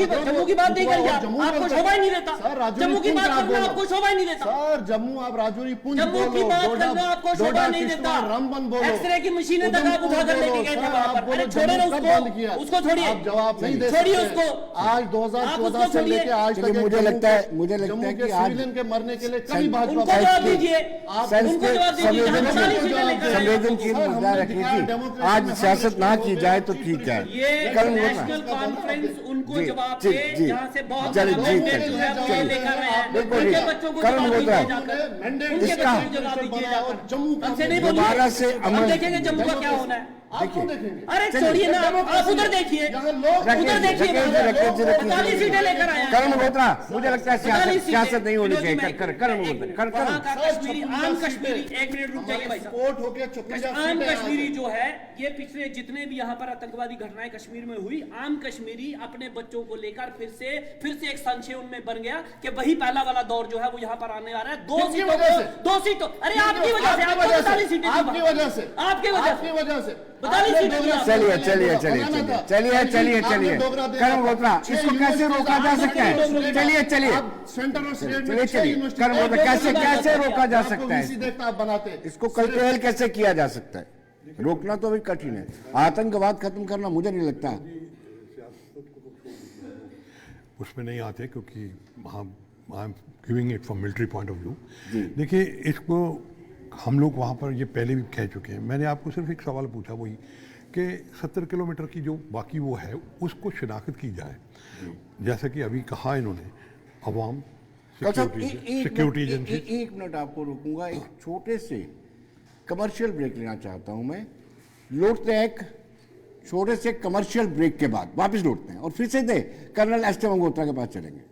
की बात नहीं करिए आप, जम्मू आपको बोलते शोभा ही हैं। नहीं देता। सर, राजौरी जम्मू की पुंछ बात आप करना बोलो। आपको शोभा ही नहीं देता। सर, जम्मू आप राजौरी पुंछ जम्मू की बोलो, बात डोडा- करना आपको डोडा, शोभा नहीं किश्तवाड़, देता। रामबन बोलो। एक्सरे की मशीनें तक आप उठा कर उधमपुर लेके गए थे बोलो। वहां सर, पर। आप बोलो अरे छोड़े ना जम्मू कब बंद उसको, किया? उसको छोड़िए, आप जवाब नहीं दे छोड़िए सकते। उसको। आज आप 2014 उसको से छोड़िए। लेके आज चलिए, तक मुझे जम्मू लगता है- के- मुझे लगता जम्मू है के कि आज- सिविलियन के मरने के लिए कभी भाजपा उनको पार्टी जवाब की- दीजिए, आप उनको जवाब दीजिए। जहां 42 सीटें लेकर आए हैं। संवेदनशील सर, मुद्दा हमने रखिए दिखाया जी। डेमोक्रेसी आज में सियासत हम ना रिश्ते की हो जाए गए, तो चीफ ठीक है। ये कल होगा। नेशनल कॉन्फ्रेंस उनको जी, जवाब जी, दे, जी। जहां से बहुत चलिए, बड़ा जी, मैंडेट जो है वो ये चलिए। लेकर रहे हैं। बिल्कुल उनके ठीक। बच्चों को कल जवाब होगा। दीजिए जाकर। मैंडेट उनके इसका- बच्चों को जवाब दीजिए जाकर। जम्मू का हमसे नहीं दोबारा बोलिए। से हम अमल- देखेंगे जम्मू का क्या होना है। आप क्यों देखेंगे? अरे चलिए, छोड़िए ना, आप उधर देखिए, यहाँ लोग उधर देखिए। 42 सीटें लेकर आए हैं। करण मल्होत्रा, मुझे लगता है 42 सियासत नहीं होनी विनोद जी, चाहिए। मैं- करण मल्होत्रा, वहाँ का सर, कश्मीरी, 56 आम सीटें। कश्मीरी, एक मिनट रुक जाइए भाई साहब। स्पोर्ट होके 56 आम सीटें कश्मीरी आ गई। जो है, ये पिछले जितने भी यहाँ पर आतंकवादी घटनाएं कश्मीर में हुई, आम कश्मीरी अपने बच्चों को लेकर फिर से एक संशय उनमें बन गया कि वही पहला वाला दौर जो है वो यहाँ पर आने वाला है। किसकी वजह से? 2 सीटों, अरे आपकी वजह से, आपको 42 सीटें आपकी वजह से, आपकी वजह से 42 आपने सीटें डोगरा दी। चलिए, आपने चलिए, डोगरा चलिए, बनाना था। चलिए, चलिए, आपने चलिए। डोगरा देना करण था। मल्होत्रा, 6 इसको कैसे रोका जा सकता है? चलिए, चलिए। आप सेंटर और स्टेट में चलिए, 6 चलिए। यूनिवर्सिटी करण मल्होत्रा, कैसे रोका जा आपको सकता है? VC देखता आप बनाते इसको कंट्रोल कैसे किया जा सकता है? रोकना तो अभी कठिन है। आतंकवाद खत्म करना मुझे नहीं लगता। उसमें नहीं आते क्योंकि I am giving it from military point of view. देखिए, इसको हम लोग वहाँ पर ये पहले भी कह चुके हैं। मैंने आपको सिर्फ एक सवाल पूछा, वही कि 70 किलोमीटर की जो बाकी वो है उसको शिनाख्त की जाए। जैसा कि अभी कहा इन्होंने, अवाम सिक्योरिटी एजेंसी। एक मिनट आपको रोकूंगा। एक छोटे से कमर्शियल ब्रेक लेना चाहता हूं मैं। लौटते हैं एक छोटे से कमर्शियल ब्रेक के बाद, वापस लौटते हैं और फिर से दे कर्नल एस के मंगोत्रा के पास चलेंगे।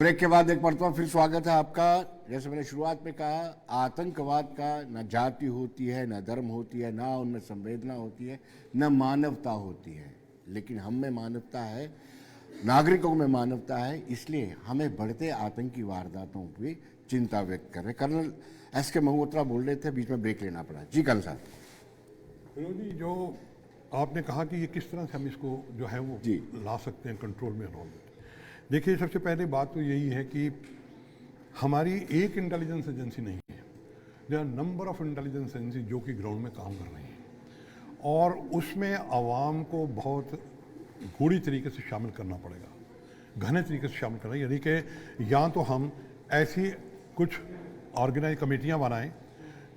ब्रेक के बाद एक मरतबा फिर स्वागत है आपका। जैसे मैंने शुरुआत में कहा, आतंकवाद का न जाति होती है, न धर्म होती है, ना उनमें संवेदना होती है, न मानवता होती है। लेकिन हम में मानवता है, नागरिकों में मानवता है। इसलिए हमें बढ़ते आतंकी वारदातों पर चिंता व्यक्त कर रहे। कर्नल एस के मंगोत्रा बोल रहे थे, बीच में ब्रेक लेना पड़ा। जी कर्नल साहब। विनोद जी, जो आपने कहा कि ये किस तरह से हम इसको जो है वो जी। ला सकते हैं कंट्रोल में और ऑल दैट। देखिए, सबसे पहले बात तो यही है कि हमारी एक इंटेलिजेंस एजेंसी नहीं है। There are number of intelligence agency जो कि ग्राउंड में काम कर रही हैं और उसमें आवाम को बहुत गूढ़ी तरीके से शामिल करना पड़ेगा, घने तरीके से शामिल करना। यानी कि या तो हम ऐसी कुछ ऑर्गेनाइज कमेटियाँ बनाएं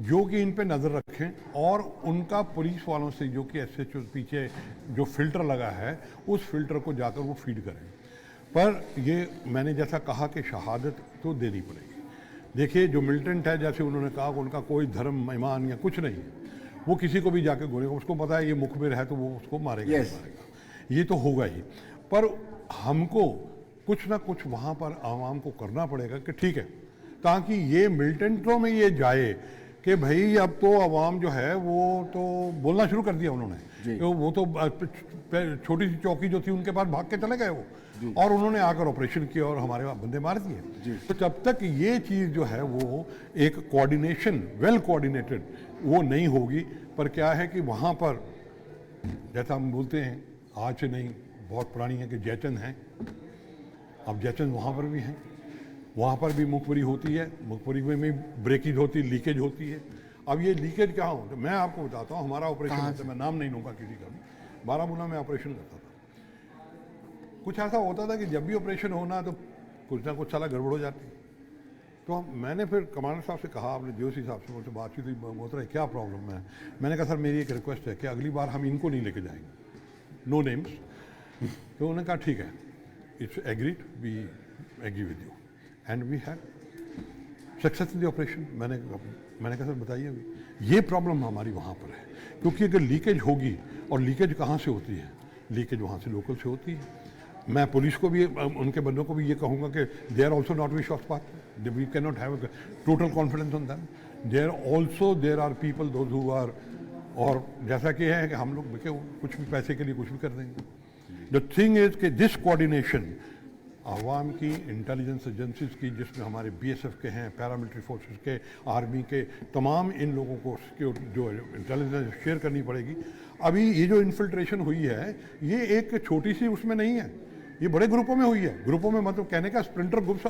जो कि इन पे नज़र रखें और उनका पुलिस वालों से, जो कि SHO पीछे जो फिल्टर लगा है, उस फिल्टर को जाकर वो फीड करें। पर ये मैंने जैसा कहा कि शहादत तो देनी पड़ेगी। देखिए, जो मिलिटेंट है, जैसे उन्होंने कहा कि उनका कोई धर्म, ईमान या कुछ नहीं है, वो किसी को भी जाके गोलेगा, उसको पता है ये मुखबिर है तो वो उसको मारेगा। Yes. मारेगा, ये तो होगा ही। पर हमको कुछ ना कुछ वहाँ पर आवाम को करना पड़ेगा कि ठीक है, ताकि ये मिलिटेंटों में ये जाए कि भाई अब तो आवाम जो है वो तो बोलना शुरू कर दिया उन्होंने, तो वो तो छोटी सी चौकी जो थी उनके पास भाग के चले गए वो, और उन्होंने आकर ऑपरेशन किया और हमारे बंदे मार दिए। तो जब तक ये चीज़ जो है वो एक कोऑर्डिनेशन, वेल कोऑर्डिनेटेड वो नहीं होगी, पर क्या है कि वहाँ पर जैसा हम बोलते हैं, आज से नहीं बहुत पुरानी है कि जयचंद हैं, अब जयचंद वहाँ पर भी हैं, वहाँ पर भी मुखबरी होती है, मुखबरी में भी ब्रेकेज होती है, लीकेज होती है। अब ये लीकेज कहाँ हो, तो मैं आपको बताता हूँ, हमारा ऑपरेशन होता है, मैं नाम नहीं लूँगा किसी का भी, बारामूला में ऑपरेशन करता था। कुछ ऐसा होता था कि जब भी ऑपरेशन होना तो कुछ ना कुछ साला गड़बड़ हो जाती। तो मैंने फिर कमांडर साहब से कहा, अपने DOC साहब से मुझसे बातचीत हुई, बोल रहे क्या प्रॉब्लम है। मैंने कहा सर मेरी एक रिक्वेस्ट है कि अगली बार हम इनको नहीं लेके जाएंगे, नो नेम्स। तो उन्होंने कहा ठीक है, it's agreed, we agree with you and we have success in the operation. मैंने कहा सर बताइए अभी ये प्रॉब्लम हमारी वहाँ पर है, क्योंकि अगर लीकेज होगी, और लीकेज कहाँ से होती है, लीकेज वहाँ से लोकल से होती है। मैं पुलिस को भी, उनके बंदों को भी ये कहूँगा कि they are also not wish of path, we can not have total confidence on them, there are people those who are, और जैसा कि है कि हम लोग कुछ भी पैसे के लिए कुछ भी कर देंगे। द थिंग इज कि दिस कोऑर्डिनेशन आवाम की, इंटेलिजेंस एजेंसीज की, जिसमें हमारे BSF के हैं, पैरामिलिट्री फोर्सेस के, आर्मी के, तमाम इन लोगों को जो इंटेलिजेंस शेयर करनी पड़ेगी। अभी ये जो इन्फिल्ट्रेशन हुई है ये एक छोटी सी उसमें नहीं है, ये बड़े ग्रुपों में हुई है। ग्रुपों में मतलब कहने का स्प्लिंटर ग्रुप्स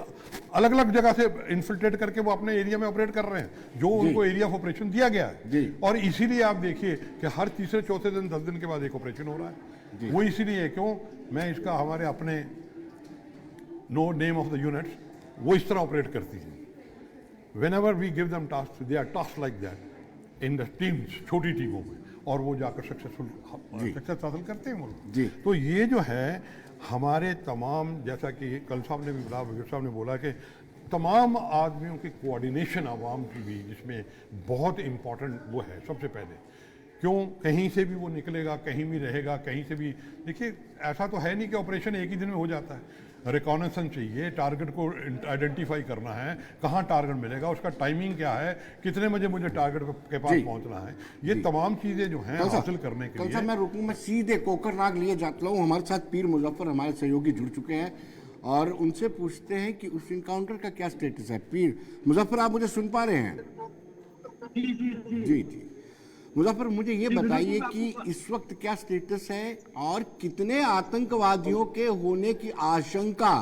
अलग अलग जगह से इन्फिल्ट्रेट करके वो अपने एरिया में ऑपरेट कर रहे हैं, जो उनको एरिया ऑफ ऑपरेशन दिया गया है। और इसीलिए आप देखिए कि हर तीसरे चौथे दिन 10 दिन के बाद एक ऑपरेशन हो रहा है। वो इसीलिए क्यों, मैं इसका हमारे अपने no name of the units, वो इस तरह ऑपरेट करती हैं। Whenever we give them tasks, they are tasked like that in the teams, छोटी टीमों में, और वो जाकर सक्सेस हासिल करते हैं वो लोग। तो ये जो है हमारे तमाम, जैसा कि कल साहब ने भी बोला, वजीर साहब ने बोला कि तमाम आदमियों की कोऑर्डिनेशन आवाम की भी, जिसमें बहुत इम्पोर्टेंट वो है सबसे पहले। क्यों, कहीं से भी वो निकलेगा, कहीं भी रहेगा, कहीं से भी, देखिए ऐसा तो है नहीं कि ऑपरेशन एक ही दिन में हो जाता है। रिकॉनेसेंस चाहिए, टारगेट को आइडेंटिफाई करना है, कहाँ टारगेट मिलेगा, उसका टाइमिंग क्या है, कितने बजे मुझे टारगेट के पास पहुंचना है, ये तमाम चीज़ें जो हैं हासिल करने के लिए। मैं रुकूं, मैं सीधे कोकरनाग लिए जाता हूँ। हमारे साथ पीर मुजफ्फर हमारे सहयोगी जुड़ चुके हैं और उनसे पूछते हैं कि उस इनकाउंटर का क्या स्टेटस है। पीर मुजफ्फर, आप मुझे सुन पा रहे हैं? जी। मुजफ्फर, मुझे ये बताइए कि इस वक्त क्या स्टेटस है और कितने आतंकवादियों के होने की आशंका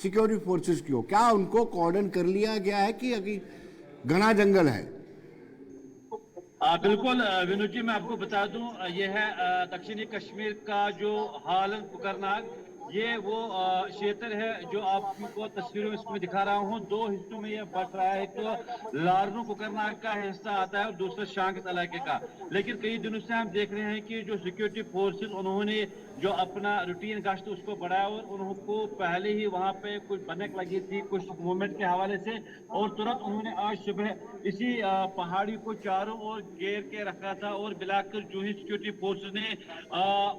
सिक्योरिटी फोर्सेस की हो? क्या उनको कॉर्डन कर लिया गया है कि अभी घना जंगल है? बिल्कुल विनोद जी, मैं आपको बता दूं, यह है दक्षिणी कश्मीर का जो हालन कुकरनाग, ये वो क्षेत्र है जो आपको तस्वीरों में इसमें दिखा रहा हूँ। दो हिस्सों में ये बट रहा है, तो लारनू कुकरनाग का हिस्सा आता है और दूसरा शांगत इलाके का। लेकिन कई दिनों से हम देख रहे हैं कि जो सिक्योरिटी फोर्सेस, उन्होंने जो अपना रूटीन गश्त उसको बढ़ाया और उनको पहले ही वहाँ पे कुछ बनक लगी थी कुछ मूवमेंट के हवाले से, और तुरंत उन्होंने आज सुबह इसी पहाड़ी को चारों ओर घेर के रखा था और मिलाकर जो ही सिक्योरिटी फोर्सेस ने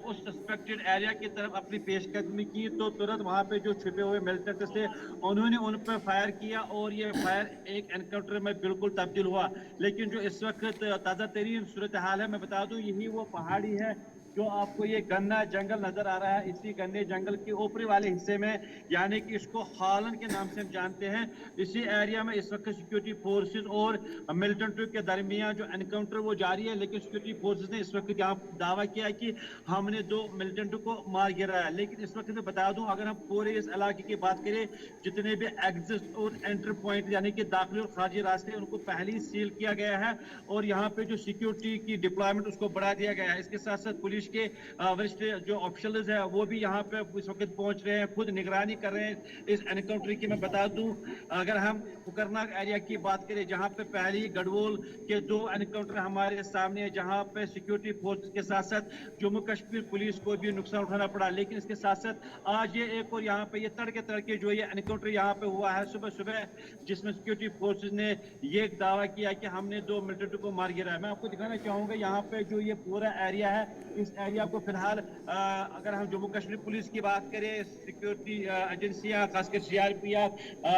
उस सस्पेक्टेड एरिया की तरफ अपनी पेशकदमी की, तो तुरंत वहाँ पे जो छुपे हुए मिलिटेंट्स थे उन्होंने उन पर फायर किया और ये फायर एक एनकाउंटर में बिल्कुल तब्दील हुआ। लेकिन जो इस वक्त ताज़ा तरीन सूरत हाल है, मैं बता दूं, यही वो पहाड़ी है जो आपको ये गन्ना जंगल नजर आ रहा है। इसी गन्ने जंगल के ऊपरी वाले हिस्से में, यानी कि इसको हालन के नाम से हम जानते हैं, इसी एरिया में इस वक्त सिक्योरिटी फोर्सेस और मिलिटेंट्री के दरमियान जो एनकाउंटर वो जारी है। लेकिन सिक्योरिटी फोर्सेस ने इस वक्त यहाँ दावा किया कि हमने 2 मिलिटेंट्री को मार गिराया है। लेकिन इस वक्त मैं बता दूं, अगर हम पूरे इस इलाके की बात करें, जितने भी एग्जिट और एंट्री पॉइंट यानी कि दाखिली और खारिजी रास्ते, उनको पहले ही सील किया गया है और यहाँ पे जो सिक्योरिटी की डिप्लॉयमेंट उसको बढ़ा दिया गया है। इसके साथ साथ पुलिस के वरिष्ठ जो ऑफिशियल्स हैं वो भी यहाँ पे इस वक्त पहुंच रहे हैं, खुद निगरानी कर रहे हैं इस एनकाउंटर की। मैं बता दूं, अगर हम कुकरनाग एरिया की बात करें, जहाँ पे पहले ही गढ़वोल के 2 एनकाउंटर हमारे सामने है, जहाँ पे सिक्योरिटी फोर्स के साथ साथ जम्मू कश्मीर पुलिस को भी नुकसान उठाना पड़ा। लेकिन इसके साथ साथ आज ये एक और यहाँ पे ये तड़के जो ये एनकाउंटर यहाँ पे हुआ है सुबह सुबह, जिसमें सिक्योरिटी फोर्सेज ने ये दावा किया कि हमने 2 मिलिटेंट को मार गिराया। मैं आपको दिखाना चाहूंगा यहाँ पे जो ये पूरा एरिया है, इस एरिया को फिलहाल अगर हम जम्मू कश्मीर पुलिस की बात करें, सिक्योरिटी एजेंसियां खासकर सीआरपीएफ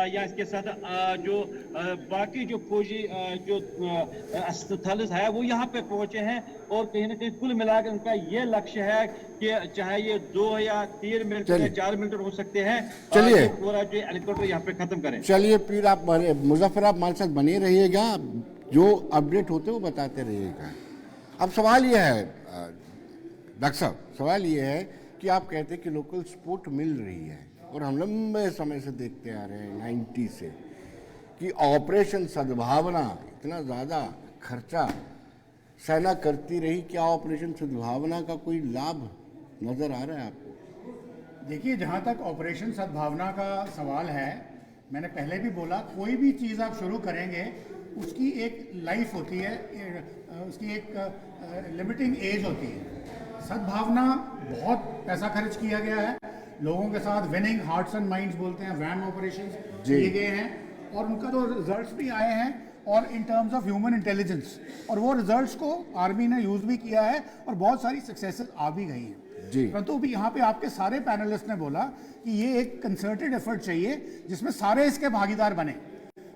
या इसके साथ जो बाकी जो फौजी जो स्थल है वो यहाँ पे पहुंचे हैं और कहीं ना कहीं कुल मिलाकर उनका ये लक्ष्य है कि चाहे ये 2 या 3 मिनट या 4 मिनट हो सकते हैं, चलिए पूरा जो हेलीकॉप्टर यहाँ पे खत्म करें। चलिए फिर आप मुजफ्फर, आप हमारे साथ बने रहिएगा, जो अपडेट होते वो बताते रहिएगा। अब सवाल ये है डॉक्टर साहब, सवाल ये है कि आप कहते हैं कि लोकल सपोर्ट मिल रही है और हम लंबे समय से देखते आ रहे हैं 90 से कि ऑपरेशन सद्भावना इतना ज़्यादा खर्चा सेना करती रही, क्या ऑपरेशन सद्भावना का कोई लाभ नज़र आ रहा है आपको? देखिए, जहाँ तक ऑपरेशन सद्भावना का सवाल है, मैंने पहले भी बोला, कोई भी चीज़ आप शुरू करेंगे उसकी एक लाइफ होती है, उसकी एक लिमिटिंग एज होती है। सद्भावना बहुत पैसा खर्च किया गया है, लोगों के साथ विनिंग हार्ट्स एंड माइंड्स बोलते हैं, वैम ऑपरेशंस किए गए हैं और उनका तो रिजल्ट्स भी आए हैं और in terms of human intelligence, और वो रिजल्ट्स को आर्मी ने यूज़ भी किया है और बहुत सारी सक्सेसेस आ भी गई हैं। परंतु भी यहाँ पे आपके सारे पैनलिस्ट ने बोला कि ये एक कंसर्टेड एफर्ट चाहिए जिसमें सारे इसके भागीदार बने,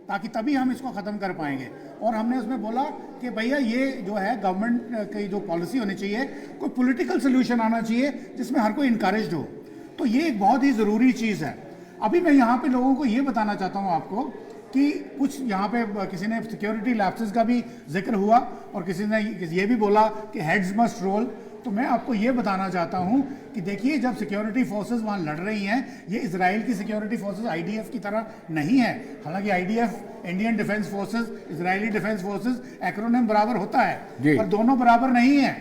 ताकि तभी हम इसको ख़त्म कर पाएंगे। और हमने उसमें बोला कि भैया ये जो है गवर्नमेंट की जो पॉलिसी होनी चाहिए, कोई पॉलिटिकल सोल्यूशन आना चाहिए जिसमें हर कोई इनकरेज्ड हो, तो ये एक बहुत ही ज़रूरी चीज़ है। अभी मैं यहाँ पे लोगों को ये बताना चाहता हूँ आपको कि कुछ यहाँ पे किसी ने सिक्योरिटी लैप्सेस का भी जिक्र हुआ और किसी ने ये भी बोला कि हेड्स मस्ट रोल। तो मैं आपको ये बताना चाहता हूँ कि देखिए, जब सिक्योरिटी फोर्सेस वहाँ लड़ रही हैं, ये इजराइल की सिक्योरिटी फोर्सेस आईडीएफ की तरह नहीं है। हालांकि IDF Indian defence forces, Israeli defence forces, acronym बराबर होता है पर दोनों बराबर नहीं है।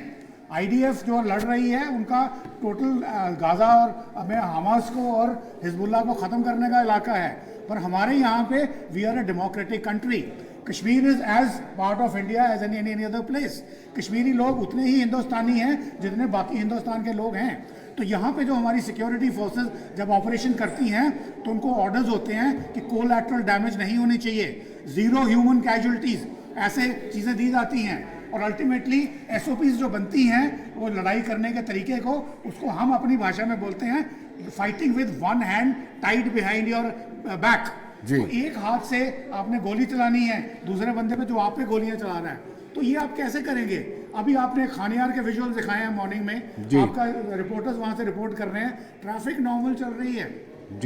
आईडीएफ जो लड़ रही है उनका टोटल गाजा और हमास को और हिजबुल्लाह को ख़त्म करने का इलाका है, पर हमारे यहाँ पे we are a democratic country. Kashmir is as part of India as any other place. Kashmiri लोग उतने ही हिंदुस्तानी हैं जितने बाकी हिंदुस्तान के लोग हैं। तो यहाँ पे जो हमारी सिक्योरिटी फोर्सेस जब ऑपरेशन करती हैं तो उनको ऑर्डर्स होते हैं कि कोलैटरल डैमेज नहीं होनी चाहिए, 0 ह्यूमन कैजुअल्टीज, ऐसे चीज़ें दी जाती हैं। और अल्टीमेटली SOPs जो बनती हैं वो लड़ाई करने के तरीके को, उसको हम अपनी भाषा में बोलते हैं fighting with one hand tied behind your back. तो एक हाथ से आपने गोली चलानी है दूसरे बंदे पे जो आप पे गोलियां चला रहा है, तो ये आप कैसे करेंगे? अभी आपने खानियार के विजुअल दिखाए हैं मॉर्निंग में, आपका रिपोर्टर्स वहां से रिपोर्ट कर रहे हैं, ट्रैफिक नॉर्मल चल रही है,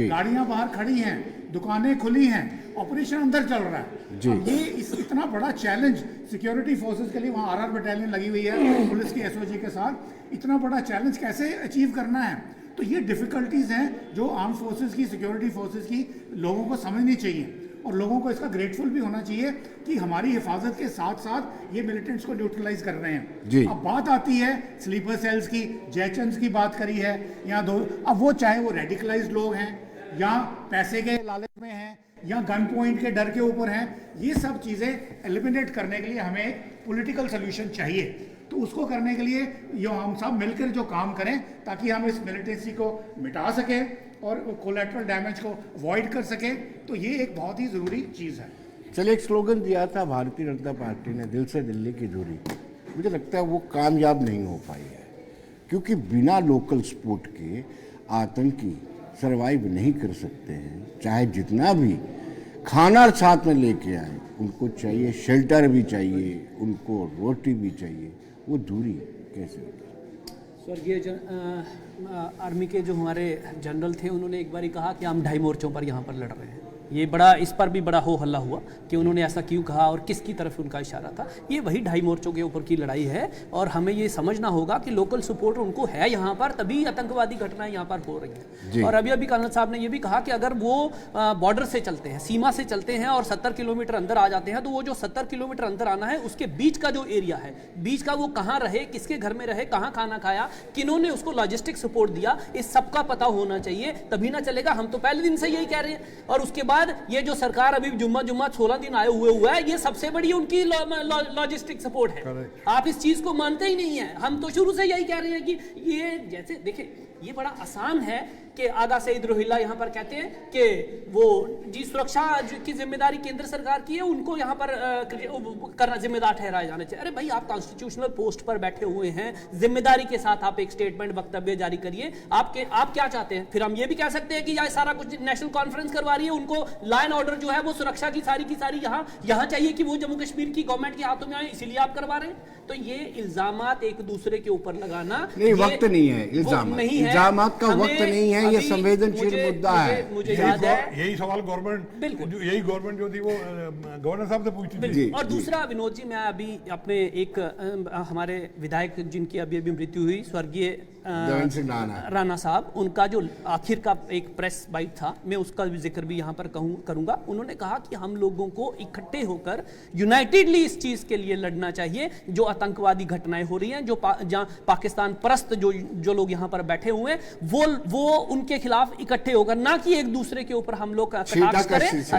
गाड़ियां बाहर खड़ी हैं, दुकानें खुली हैं, ऑपरेशन अंदर चल रहा है। अब ये इतना बड़ा चैलेंज सिक्योरिटी फोर्सेस के लिए, वहाँ RR बटालियन लगी हुई है पुलिस की SOG के साथ, इतना बड़ा चैलेंज कैसे अचीव करना है? तो ये डिफ़िकल्टीज़ हैं जो आर्म फोर्सेस की, सिक्योरिटी फोर्सेस की लोगों को समझनी चाहिए और लोगों को इसका ग्रेटफुल भी होना चाहिए कि हमारी हिफाजत के साथ साथ ये मिलिटेंट्स को न्यूट्रलाइज कर रहे हैं। अब बात आती है स्लीपर सेल्स की, जयचंद की बात करी है या अब वो चाहे वो रेडिकलाइज्ड लोग हैं या पैसे के लालच में हैं या गन पॉइंट के डर के ऊपर हैं, ये सब चीज़ें एलिमिनेट करने के लिए हमें पॉलिटिकल सोल्यूशन चाहिए। तो उसको करने के लिए ये हम सब मिलकर जो काम करें ताकि हम इस मिलिटेंसी को मिटा सकें और कोलैटरल डैमेज को अवॉइड कर सकें, तो ये एक बहुत ही ज़रूरी चीज़ है। चलिए, एक स्लोगन दिया था भारतीय जनता पार्टी ने, दिल से दिल्ली की दूरी, मुझे लगता है वो कामयाब नहीं हो पाई है, क्योंकि बिना लोकल सपोर्ट के आतंकी सरवाइव नहीं कर सकते हैं। चाहे जितना भी खाना साथ में लेके आए, उनको चाहिए शेल्टर भी चाहिए, उनको रोटी भी चाहिए, वो दूरी कैसे होगी? स्वर्गीय आर्मी के जो हमारे जनरल थे, उन्होंने एक बार ही कहा कि हम 2.5 मोर्चों पर यहाँ पर लड़ रहे हैं। ये बड़ा, इस पर भी बड़ा हो हल्ला हुआ कि उन्होंने ऐसा क्यों कहा और किसकी तरफ उनका इशारा था। ये वही 2.5 मोर्चों के ऊपर की लड़ाई है और हमें ये समझना होगा कि लोकल सपोर्ट उनको है यहाँ पर, तभी आतंकवादी घटनाएं यहाँ पर हो रही हैं। और अभी अभी कर्नल साहब ने ये भी कहा कि अगर वो बॉर्डर से चलते हैं, सीमा से चलते हैं और 70 किलोमीटर अंदर आ जाते हैं, तो वो जो 70 किलोमीटर अंदर आना है उसके बीच का जो एरिया है, बीच का वो कहाँ रहे, किसके घर में रहे, कहाँ खाना खाया, किन्होंने उसको लॉजिस्टिक सपोर्ट दिया, इस सबका पता होना चाहिए, तभी ना चलेगा। हम तो पहले दिन से यही कह रहे हैं। और उसके बाद ये जो सरकार अभी जुम्मा 16 दिन आए हुआ है, ये सबसे बड़ी उनकी लॉजिस्टिक सपोर्ट है। आप इस चीज को मानते ही नहीं है। हम तो शुरू से यही कह रहे हैं कि ये, जैसे देखिए, ये बड़ा आसान है कि आगा सईद रोहिल्ला यहाँ पर कहते हैं कि वो जी सुरक्षा की जिम्मेदारी केंद्र सरकार की है, उनको यहाँ पर करना जिम्मेदार ठहराया जाना चाहिए। अरे भाई, आप कॉन्स्टिट्यूशनल पोस्ट पर बैठे हुए हैं, जिम्मेदारी के साथ आप एक स्टेटमेंट वक्तव्य जारी करिए। आप क्या चाहते हैं? फिर हम ये भी कह सकते हैं कि यह सारा कुछ नेशनल कॉन्फ्रेंस करवा रही है, उनको लॉ एंड ऑर्डर जो है वो सुरक्षा की सारी यहाँ चाहिए कि वो जम्मू कश्मीर की गवर्नमेंट के हाथों में आए, इसीलिए आप करवा रहे हैं। तो ये इल्जामात एक दूसरे के ऊपर लगाना नहीं, वक्त नहीं है इल्जामात का वक्त नहीं है, ये संवेदनशील मुद्दा है। मुझे याद है यही सवाल गवर्नमेंट जो थी वो गवर्नर साहब से पूछती थी। और दूसरा विनोद जी, मैं अभी अपने एक हमारे विधायक जिनकी अभी मृत्यु हुई, स्वर्गीय देवेंद्र सिंह राणा साहब, उनका जो आखिर का एक प्रेस बाइट था, मैं उसका भी जिक्र भी यहाँ पर करूंगा। उन्होंने कहा कि हम लोगों को इकट्ठे होकर यूनाइटेडली इस चीज के लिए लड़ना चाहिए जो आतंकवादी घटनाएं हो रही हैं, जहां पाकिस्तान परस्त जो लोग यहाँ पर बैठे हुए हैं, वो उनके खिलाफ इकट्ठे होकर, ना कि एक दूसरे के ऊपर हम लोग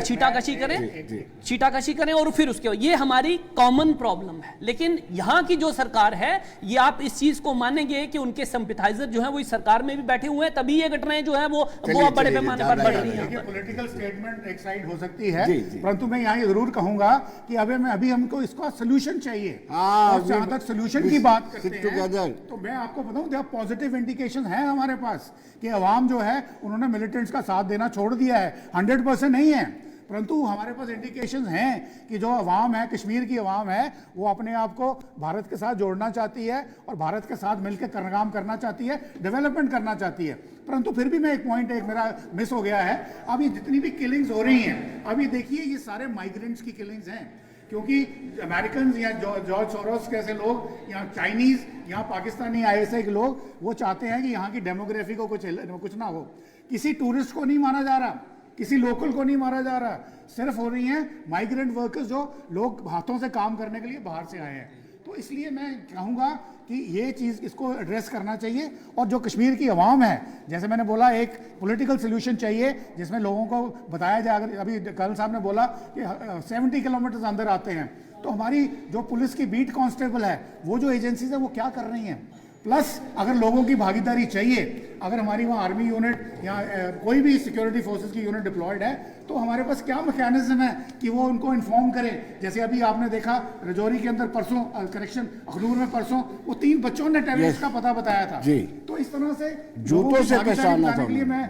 छीटाकशी करें और फिर उसके ये हमारी कॉमन प्रॉब्लम है। लेकिन यहाँ की जो सरकार है, ये आप इस चीज को मानेंगे कि उनके सिंपैथाइजर जो है वो इस सरकार में भी बैठे हुए हैं, तभी ये घटनाएं जो है वो बड़े पैमाने पर बढ़ रही हैं। पॉलिटिकल स्टेटमेंट एक साइड हो सकती है, परंतु मैं यहाँ जरूर कहूंगा कि अभी हमको इसका सोल्यूशन चाहिए। और जहां तक सोल्यूशन की बात करते हैं, तो मैं आपको बताऊं, देयर पॉजिटिव इंडिकेशन है हमारे पास कि अवाम जो है उन्होंने मिलिटेंट्स का साथ देना छोड़ दिया है। 100% नहीं है, परंतु हमारे पास इंडिकेशंस हैं कि जो अवाम है, कश्मीर की अवाम है, वो अपने आप को भारत के साथ जोड़ना चाहती है और भारत के साथ मिलकर काम करना चाहती है, डेवलपमेंट करना चाहती है। परंतु फिर भी मैं एक पॉइंट मेरा मिस हो गया है। अभी जितनी भी किलिंग्स हो रही हैं, अभी देखिए ये सारे माइग्रेंट्स की किलिंग्स हैं, क्योंकि अमेरिकन या जॉर्ज सोरोस कैसे लोग, या चाइनीज, यहाँ पाकिस्तानी ISI के लोग, वो चाहते हैं कि यहाँ की डेमोग्राफी को कुछ ना हो। किसी टूरिस्ट को नहीं मारा जा रहा, किसी लोकल को नहीं मारा जा रहा, सिर्फ हो रही हैं माइग्रेंट वर्कर्स जो लोग हाथों से काम करने के लिए बाहर से आए हैं। तो इसलिए मैं कहूँगा कि ये चीज़, इसको एड्रेस करना चाहिए। और जो कश्मीर की आवाम है, जैसे मैंने बोला, एक पॉलिटिकल सोल्यूशन चाहिए जिसमें लोगों को बताया जाए। अगर अभी कर्नल साहब ने बोला कि 70 किलोमीटर अंदर आते हैं, तो हमारी जो पुलिस की बीट कांस्टेबल है, वो जो एजेंसीज है, वो क्या कर रही हैं। प्लस अगर लोगों की भागीदारी चाहिए, अगर हमारी वहाँ आर्मी यूनिट या कोई भी सिक्योरिटी फोर्सेस की यूनिट डिप्लॉयड है, तो हमारे पास क्या मैकेनिज्म है कि वो उनको इन्फॉर्म करे। जैसे अभी आपने देखा राजौरी के अंदर परसों, अखनूर में परसों, वो 3 बच्चों ने टेररिस्ट का पता बताया था। तो इस तरह से जूतों से पहचाना था। के लिए मैं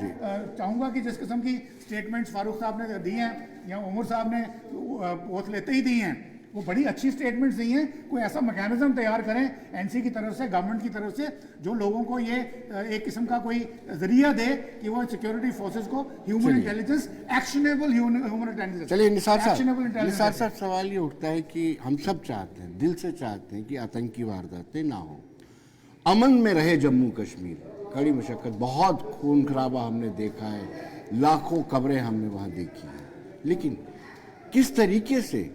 चाहूँगा कि जिस किस्म की स्टेटमेंट्स फारूक साहब ने दी हैं या उमर साहब ने ओथ लेते ही दी हैं, वो बड़ी अच्छी स्टेटमेंट्स दी हैं। कोई ऐसा मैकेनिज्म तैयार करें NC की तरफ से, गवर्नमेंट की तरफ से, जो लोगों को ये एक किस्म का कोई जरिया दे कि वो सिक्योरिटी फोर्सेस को human intelligence, actionable human intelligence. चलिए निसार साहब, सवाल ये उठता है कि हम सब चाहते हैं, दिल से चाहते हैं कि आतंकी वारदातें ना हो, अमन में रहे जम्मू कश्मीर। कड़ी मशक्कत, बहुत खून खराबा हमने देखा है, लाखों कब्रें हमने वहाँ देखी हैं, लेकिन किस तरीके से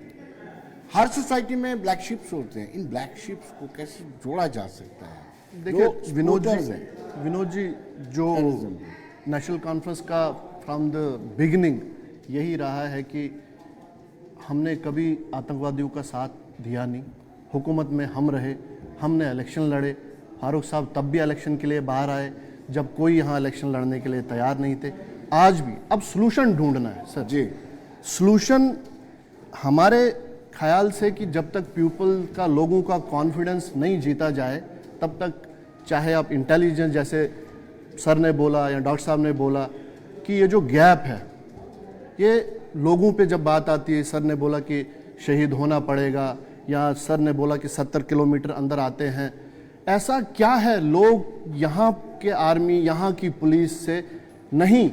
हर सोसाइटी में ब्लैक शिप्स होते हैं, इन ब्लैक शिप्स को कैसे जोड़ा जा सकता है? देखिए विनोद जी, जो नेशनल कॉन्फ्रेंस का फ्रॉम द बिगिनिंग यही रहा है कि हमने कभी आतंकवादियों का साथ दिया नहीं, हुकूमत में हम रहे, हमने इलेक्शन लड़े। फारूक साहब तब भी इलेक्शन के लिए बाहर आए जब कोई यहाँ इलेक्शन लड़ने के लिए तैयार नहीं थे। आज भी अब सोल्यूशन ढूंढना है सर जी। सोल्यूशन हमारे ख्याल से कि जब तक पीपल का, लोगों का कॉन्फिडेंस नहीं जीता जाए, तब तक चाहे आप इंटेलिजेंस, जैसे सर ने बोला या डॉक्टर साहब ने बोला कि ये जो गैप है, ये लोगों पे जब बात आती है, सर ने बोला कि शहीद होना पड़ेगा, या सर ने बोला कि 70 किलोमीटर अंदर आते हैं, ऐसा क्या है लोग यहाँ के आर्मी, यहाँ की पुलिस से नहीं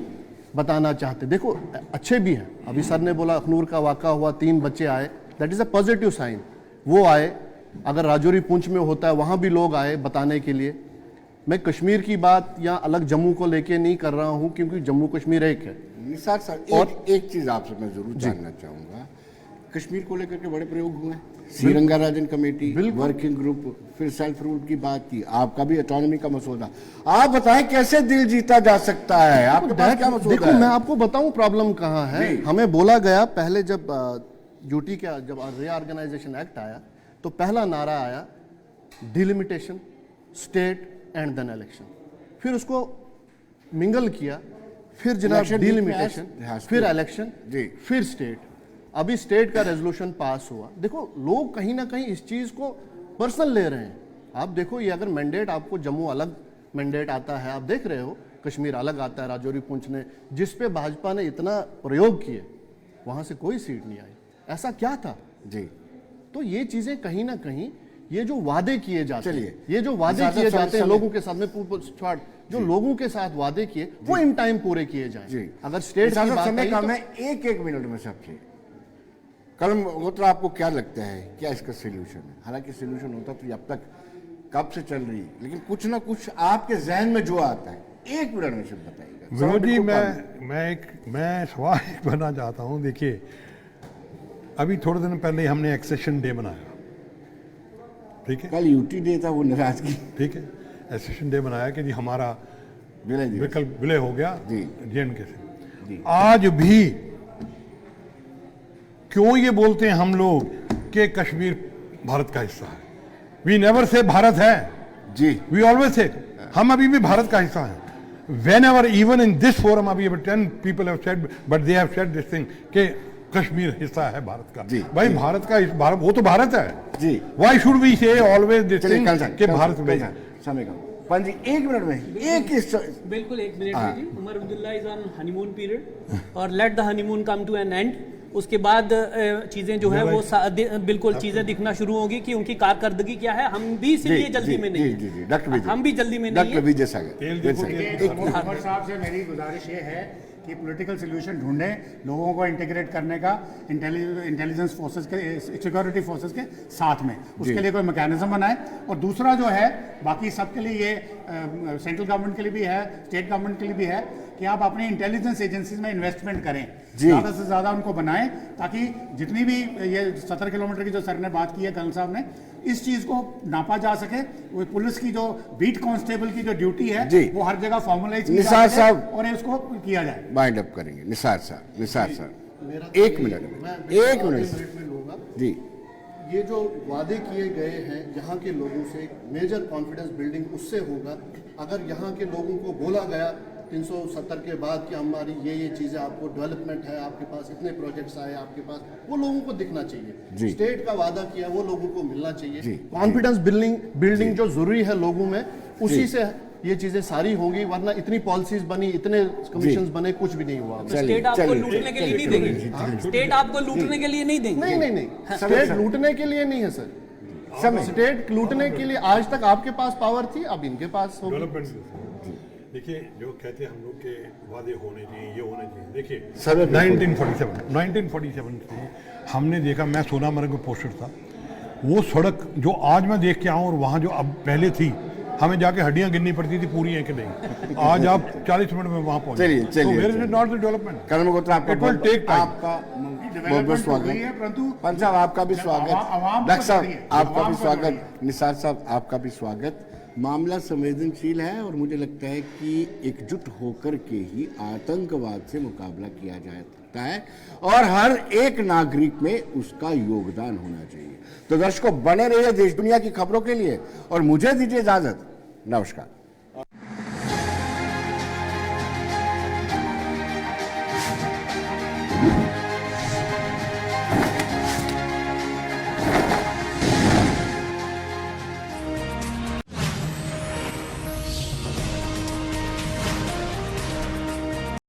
बताना चाहते? देखो अच्छे भी हैं, अभी सर ने बोला अखनूर का वाक़ा हुआ, 3 बच्चे आए, that is a positive sign, वो आए। अगर राजौरी पुंछ में होता है, वहाँ भी लोग आए बताने के लिए। मैं कश्मीर की बात या अलग जम्मू को लेके नहीं कर रहा हूँ, क्योंकि जम्मू कश्मीर एक है। निसार साहब, और एक चीज़ आपसे मैं ज़रूर जानना चाहूँगा, कश्मीर को लेकर के बड़े प्रयोग हुए हैं, श्रीरंगा राजन कमेटी, वर्किंग ग्रुप, फिर सेल्फ रूल की बात की, आपका भी ऑटोनॉमी का मसौदा। आप बताएं कैसे दिल जीता जा सकता है? आपके पास क्या मसौदा है? देखो मैं आपको बताऊं प्रॉब्लम कहाँ है। हमें बोला गया पहले, जब ड्यूटी का, जब रीऑर्गेनाइजेशन एक्ट आया, तो पहला नारा आया delimitation, state and then election. फिर उसको मिंगल किया, फिर जनाब Election डिलिमिटेशन, has फिर to- इलेक्शन, जी। फिर स्टेट। अभी स्टेट का रेजोल्यूशन पास हुआ। देखो लोग कहीं ना कहीं इस चीज को पर्सनल ले रहे हैं। आप देखो ये अगर मैंडेट आपको जम्मू अलग मैंडेट आता है, आप देख रहे हो कश्मीर अलग आता है, राजौरी पुंछ ने, जिस पे भाजपा ने इतना प्रयोग किए, वहां से कोई सीट नहीं आई। ऐसा क्या था? जी तो ये चीजें कहीं ना कहीं, ये जो वादे किए जाते चलिए। हैं, ये जो वादे इजाजत किए समय- जाते हैं समय- लोगों के साथ में जो लोगों के साथ वादे किए वो इन टाइम पूरे किए जाएं। जी अगर स्टेट की बात समय आई कम तो है, एक मिनट में सबसे कल मल्होत्रा, आपको क्या लगता है क्या इसका सोल्यूशन है? हालांकि सोल्यूशन होता तो ये अब तक कब से चल रही है, लेकिन कुछ ना कुछ आपके जहन में जो आता है, 1 मिनट में सिर्फ बताइएगा। विनोद जी, समय बिल्कुल मैं सवाल करना चाहता हूँ। देखिए, अभी थोड़े दिन पहले हमने एक्सेशन डे मनाया, ठीक है, कल यूटी डे था, वो नाराजगी ठीक है, एक्सेशन डे मनाया कि जी हमारा विलय दिवस। विकल्प विलय हो गया जी। JNK से। आज भी क्यों ये बोलते हैं हम लोग कि कश्मीर भारत का हिस्सा है? वी नेवर से भारत है, जी वी ऑलवेज से हम अभी भी भारत का हिस्सा हैं। Whenever, even in this forum, अभी 10 people have said, but they have said this thing कि कश्मीर हिस्सा है भारत का। जी, भाई जी। भारत का वो तो भारत है। जी। Why should we say always this चलिए thing कल कि भारत में? समय कम। पंत जी 1 मिनट में एक ही बिल्कुल 1 मिनट में जी। Omar Abdullah is on honeymoon period और let the honeymoon come to an end. उसके बाद चीजें जो है वो बिल्कुल चीजें दिखना शुरू होगी कि उनकी कारकर्दगी क्या है। हम भी इसीलिए जल्दी में नहीं जी है। डॉक्टर विजय, हम भी जल्दी में नहीं डॉक्टर है। विजय सागर, उमर साहब से मेरी गुजारिश ये है कि पॉलिटिकल सोल्यूशन ढूंढें, लोगों को इंटीग्रेट करने का इंटेलिजेंस फोर्सेस के, सिक्योरिटी फोर्सेस के साथ में, उसके लिए कोई मैकेनिज्म बनाए। और दूसरा जो है, बाकी सबके लिए ये सेंट्रल गवर्नमेंट के लिए भी है, स्टेट गवर्नमेंट के लिए भी है कि आप अपनी इंटेलिजेंस एजेंसीज में इन्वेस्टमेंट करें, ज़्यादा से ज़्यादा उनको बनाएं, ताकि जितनी भी ये 17 किलोमीटर की जो सर ने बात की है कल साहब ने, इस चीज को नापा जा सके। वो पुलिस की जो बीट कांस्टेबल की जो ड्यूटी है वो हर जगह फॉर्मुलाइज की निसार जा साहब, सके और इसको किया जाए। वाइंड अप करेंगे। निसार साहब 1 मिनट में, 1 मिनट में लूंगा। जी। ये जो वादे किए गए हैं यहाँ के लोगों से, मेजर कॉन्फिडेंस बिल्डिंग उससे होगा। अगर यहाँ के लोगों को बोला गया 370 के बाद कि हमारी ये चीज़ें, आपको डेवलपमेंट है, आपके पास इतने प्रोजेक्ट्स आए आपके पास, वो लोगों को दिखना चाहिए। स्टेट का वादा किया वो लोगों को मिलना चाहिए। कॉन्फिडेंस बिल्डिंग जो जरूरी है लोगों में, उसी से ये चीजें सारी होंगी। वरना इतनी पॉलिसीज बनी, इतने कमीशंस बने, कुछ भी नहीं हुआ। स्टेट आपको लूटने के लिए नहीं देंगे। स्टेट आपको लूटने के लिए नहीं देंगे। नहीं, स्टेट लूटने के लिए नहीं है सर। स्टेट लूटने के लिए आज तक आपके पास पावर थी, अब इनके पास होगी। देखिए, जो कहते हैं हम लोग के वादे होने चाहिए, ये होने चाहिए। देखिए, सर 1947 से हमने देखा, मैं सोनामर्ग में पोस्टेड था, वो सड़क जो आज मैं देख के आऊँ और वहाँ जो अब पहले थी, हमें जाके हड्डियां गिननी पड़ती थी पूरी है कि नहीं। आज आप 40 मिनट में वहाँ पहुँचे। चलिए नॉट द डेवलपमेंट। कल मल्होत्रा, आपका बहुत बहुत स्वागत। परंतु पंत साहब आपका भी स्वागत, डॉक्टर साहब आपका भी स्वागत, निसार साहब आपका भी स्वागत। मामला संवेदनशील है और मुझे लगता है कि एकजुट होकर के ही आतंकवाद से मुकाबला किया जा सकता है और हर एक नागरिक में उसका योगदान होना चाहिए। तो दर्शकों, बने रहिए देश दुनिया की खबरों के लिए और मुझे दीजिए इजाजत। नमस्कार।